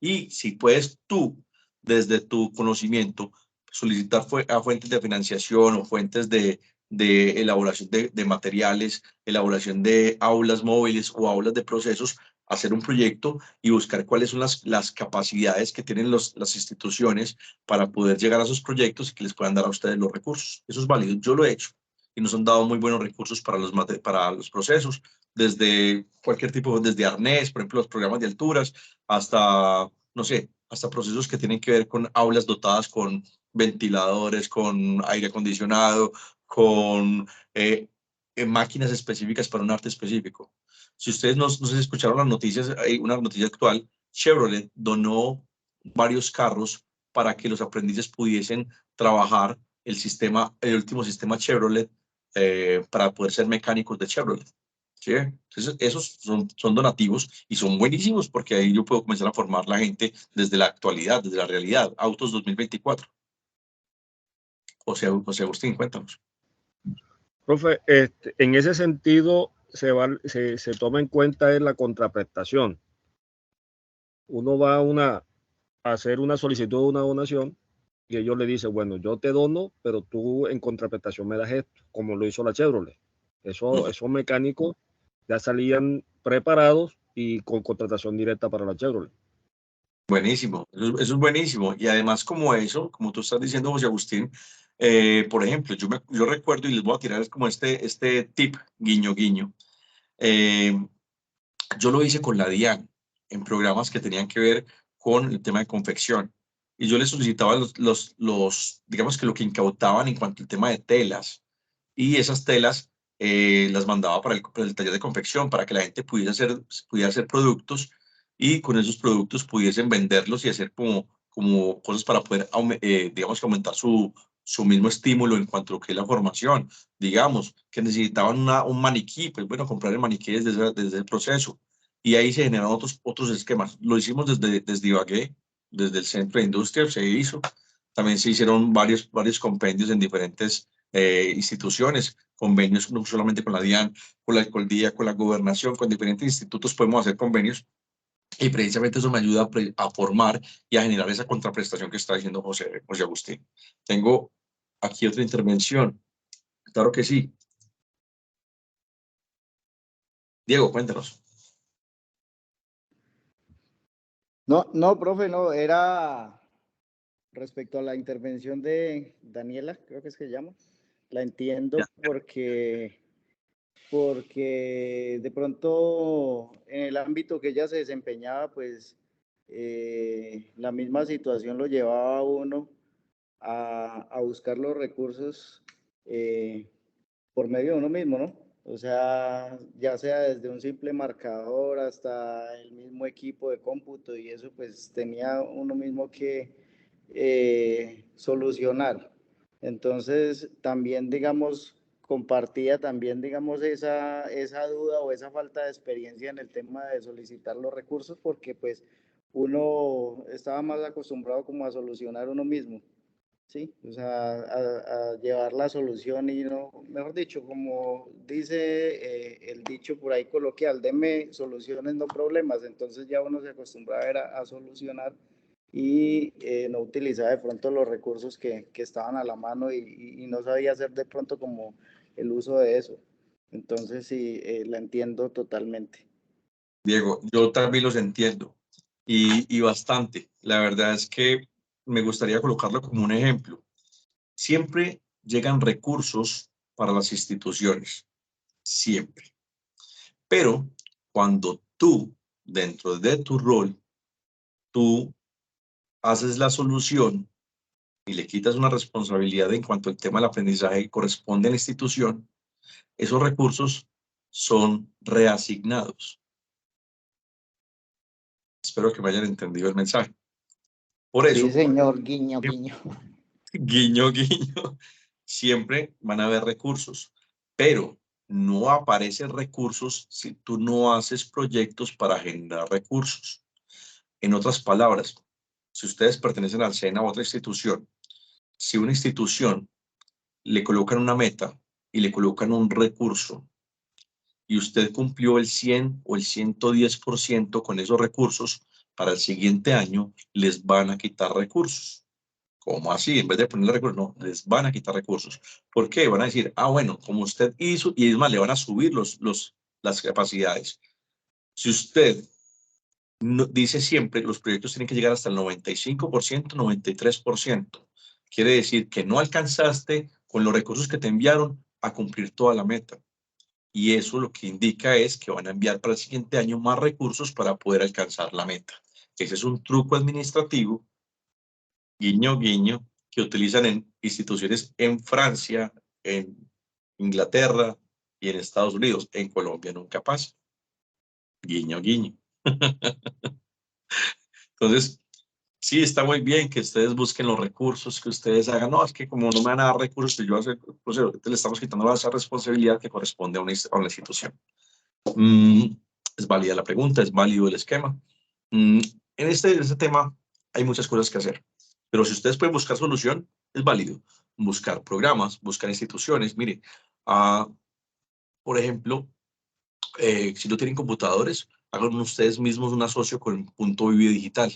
Y si puedes tú, desde tu conocimiento, solicitar a fuentes de financiación o fuentes de elaboración de materiales, elaboración de aulas móviles o aulas de procesos, hacer un proyecto y buscar cuáles son las capacidades que tienen las instituciones para poder llegar a esos proyectos y que les puedan dar a ustedes los recursos. Eso es válido. Yo lo he hecho y nos han dado muy buenos recursos para los procesos, desde cualquier tipo, desde arnés, por ejemplo, los programas de alturas, hasta, no sé, hasta procesos que tienen que ver con aulas dotadas con ventiladores, con aire acondicionado, con máquinas específicas para un arte específico. Si ustedes no sé si escucharon las noticias, hay una noticia actual, Chevrolet donó varios carros para que los aprendices pudiesen trabajar el último sistema Chevrolet para poder ser mecánicos de Chevrolet. ¿Sí? Entonces, esos son donativos y son buenísimos porque ahí yo puedo comenzar a formar la gente desde la actualidad, desde la realidad. Autos 2024. José Agustín, cuéntanos. Profe, en ese sentido se toma en cuenta en la contraprestación. Uno va a hacer una solicitud de una donación y ellos le dicen, bueno, yo te dono, pero tú en contraprestación me das esto, como lo hizo la Chevrolet. Esos mecánicos ya salían preparados y con contratación directa para la Chevrolet. Buenísimo, eso es buenísimo. Y además como eso, como tú estás diciendo, José Agustín, por ejemplo, yo recuerdo y les voy a tirar como este tip, guiño, guiño. Eh, yo lo hice con la DIAN en programas que tenían que ver con el tema de confección. Y yo les solicitaba digamos que lo que incautaban en cuanto al tema de telas. Y esas telas las mandaba para el taller de confección, para que la gente pudiera hacer productos y con esos productos pudiesen venderlos y hacer como cosas para poder, digamos, que aumentar su mismo estímulo en cuanto a lo que es la formación. Digamos, que necesitaban un maniquí, pues bueno, comprar el maniquí desde el proceso. Y ahí se generaron otros esquemas. Lo hicimos desde Ibagué, desde el Centro de Industria, se hizo. También se hicieron varios compendios en diferentes instituciones, convenios no solamente con la DIAN, con la alcaldía, con la gobernación, con diferentes institutos podemos hacer convenios y precisamente eso me ayuda a formar y a generar esa contraprestación que está diciendo José Agustín. Tengo aquí otra intervención. Claro que sí. Diego, cuéntanos. No, profe, no, era respecto a la intervención de Daniela, creo que es que se llama. La entiendo porque de pronto en el ámbito que ella se desempeñaba, pues la misma situación lo llevaba a uno a buscar los recursos por medio de uno mismo, ¿no? O sea, ya sea desde un simple marcador hasta el mismo equipo de cómputo y eso pues tenía uno mismo que solucionar. Entonces también, digamos, compartía también, digamos, esa duda o esa falta de experiencia en el tema de solicitar los recursos porque pues uno estaba más acostumbrado como a solucionar uno mismo. Sí, o sea, a llevar la solución y no, mejor dicho, como dice el dicho por ahí coloquial, deme soluciones, no problemas. Entonces ya uno se acostumbraba a solucionar y no utilizaba de pronto los recursos que estaban a la mano y no sabía hacer de pronto como el uso de eso. Entonces sí, la entiendo totalmente. Diego, yo también los entiendo y bastante. La verdad es que me gustaría colocarlo como un ejemplo. Siempre llegan recursos para las instituciones, siempre. Pero cuando tú, dentro de tu rol, tú haces la solución y le quitas una responsabilidad en cuanto al tema del aprendizaje que corresponde a la institución, esos recursos son reasignados. Espero que me hayan entendido el mensaje. Por eso, Sí, señor, guiño, guiño. guiño, guiño, siempre van a haber recursos, pero no aparecen recursos si tú no haces proyectos para generar recursos. En otras palabras, si ustedes pertenecen al SENA o a otra institución, si una institución le colocan una meta y le colocan un recurso y usted cumplió el 100 o el 110% con esos recursos, para el siguiente año les van a quitar recursos. ¿Cómo así? En vez de ponerle recursos, no, les van a quitar recursos. ¿Por qué? Van a decir, bueno, como usted hizo, y es más, le van a subir las capacidades. Si usted dice siempre, los proyectos tienen que llegar hasta el 95%, 93%. Quiere decir que no alcanzaste con los recursos que te enviaron a cumplir toda la meta. Y eso lo que indica es que van a enviar para el siguiente año más recursos para poder alcanzar la meta. Ese es un truco administrativo, guiño, guiño, que utilizan en instituciones en Francia, en Inglaterra y en Estados Unidos. En Colombia nunca pasa. Guiño, guiño. Entonces, sí, está muy bien que ustedes busquen los recursos, que ustedes hagan. No, es que como no me van a dar recursos, pues yo hacer, pues, le estamos quitando esa responsabilidad que corresponde a una institución. Es válida la pregunta, es válido el esquema. En este tema hay muchas cosas que hacer, pero si ustedes pueden buscar solución, es válido. Buscar programas, buscar instituciones. Mire, por ejemplo, si no tienen computadores, hagan ustedes mismos un asocio con Punto Vive Digital.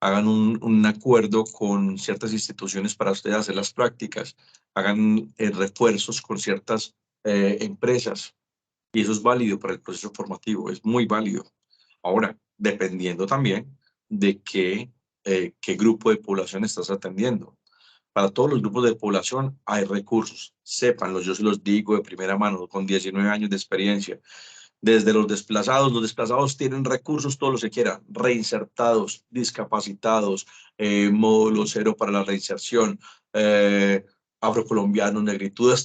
Hagan un acuerdo con ciertas instituciones para ustedes hacer las prácticas. Hagan refuerzos con ciertas empresas. Y eso es válido para el proceso formativo, es muy válido. Ahora, dependiendo también de qué grupo de población estás atendiendo. Para todos los grupos de población hay recursos, sépanlo, yo se los digo de primera mano, con 19 años de experiencia. Desde los desplazados tienen recursos, todos los que quieran, reinsertados, discapacitados, módulo cero para la reinserción, afrocolombianos, negritudes,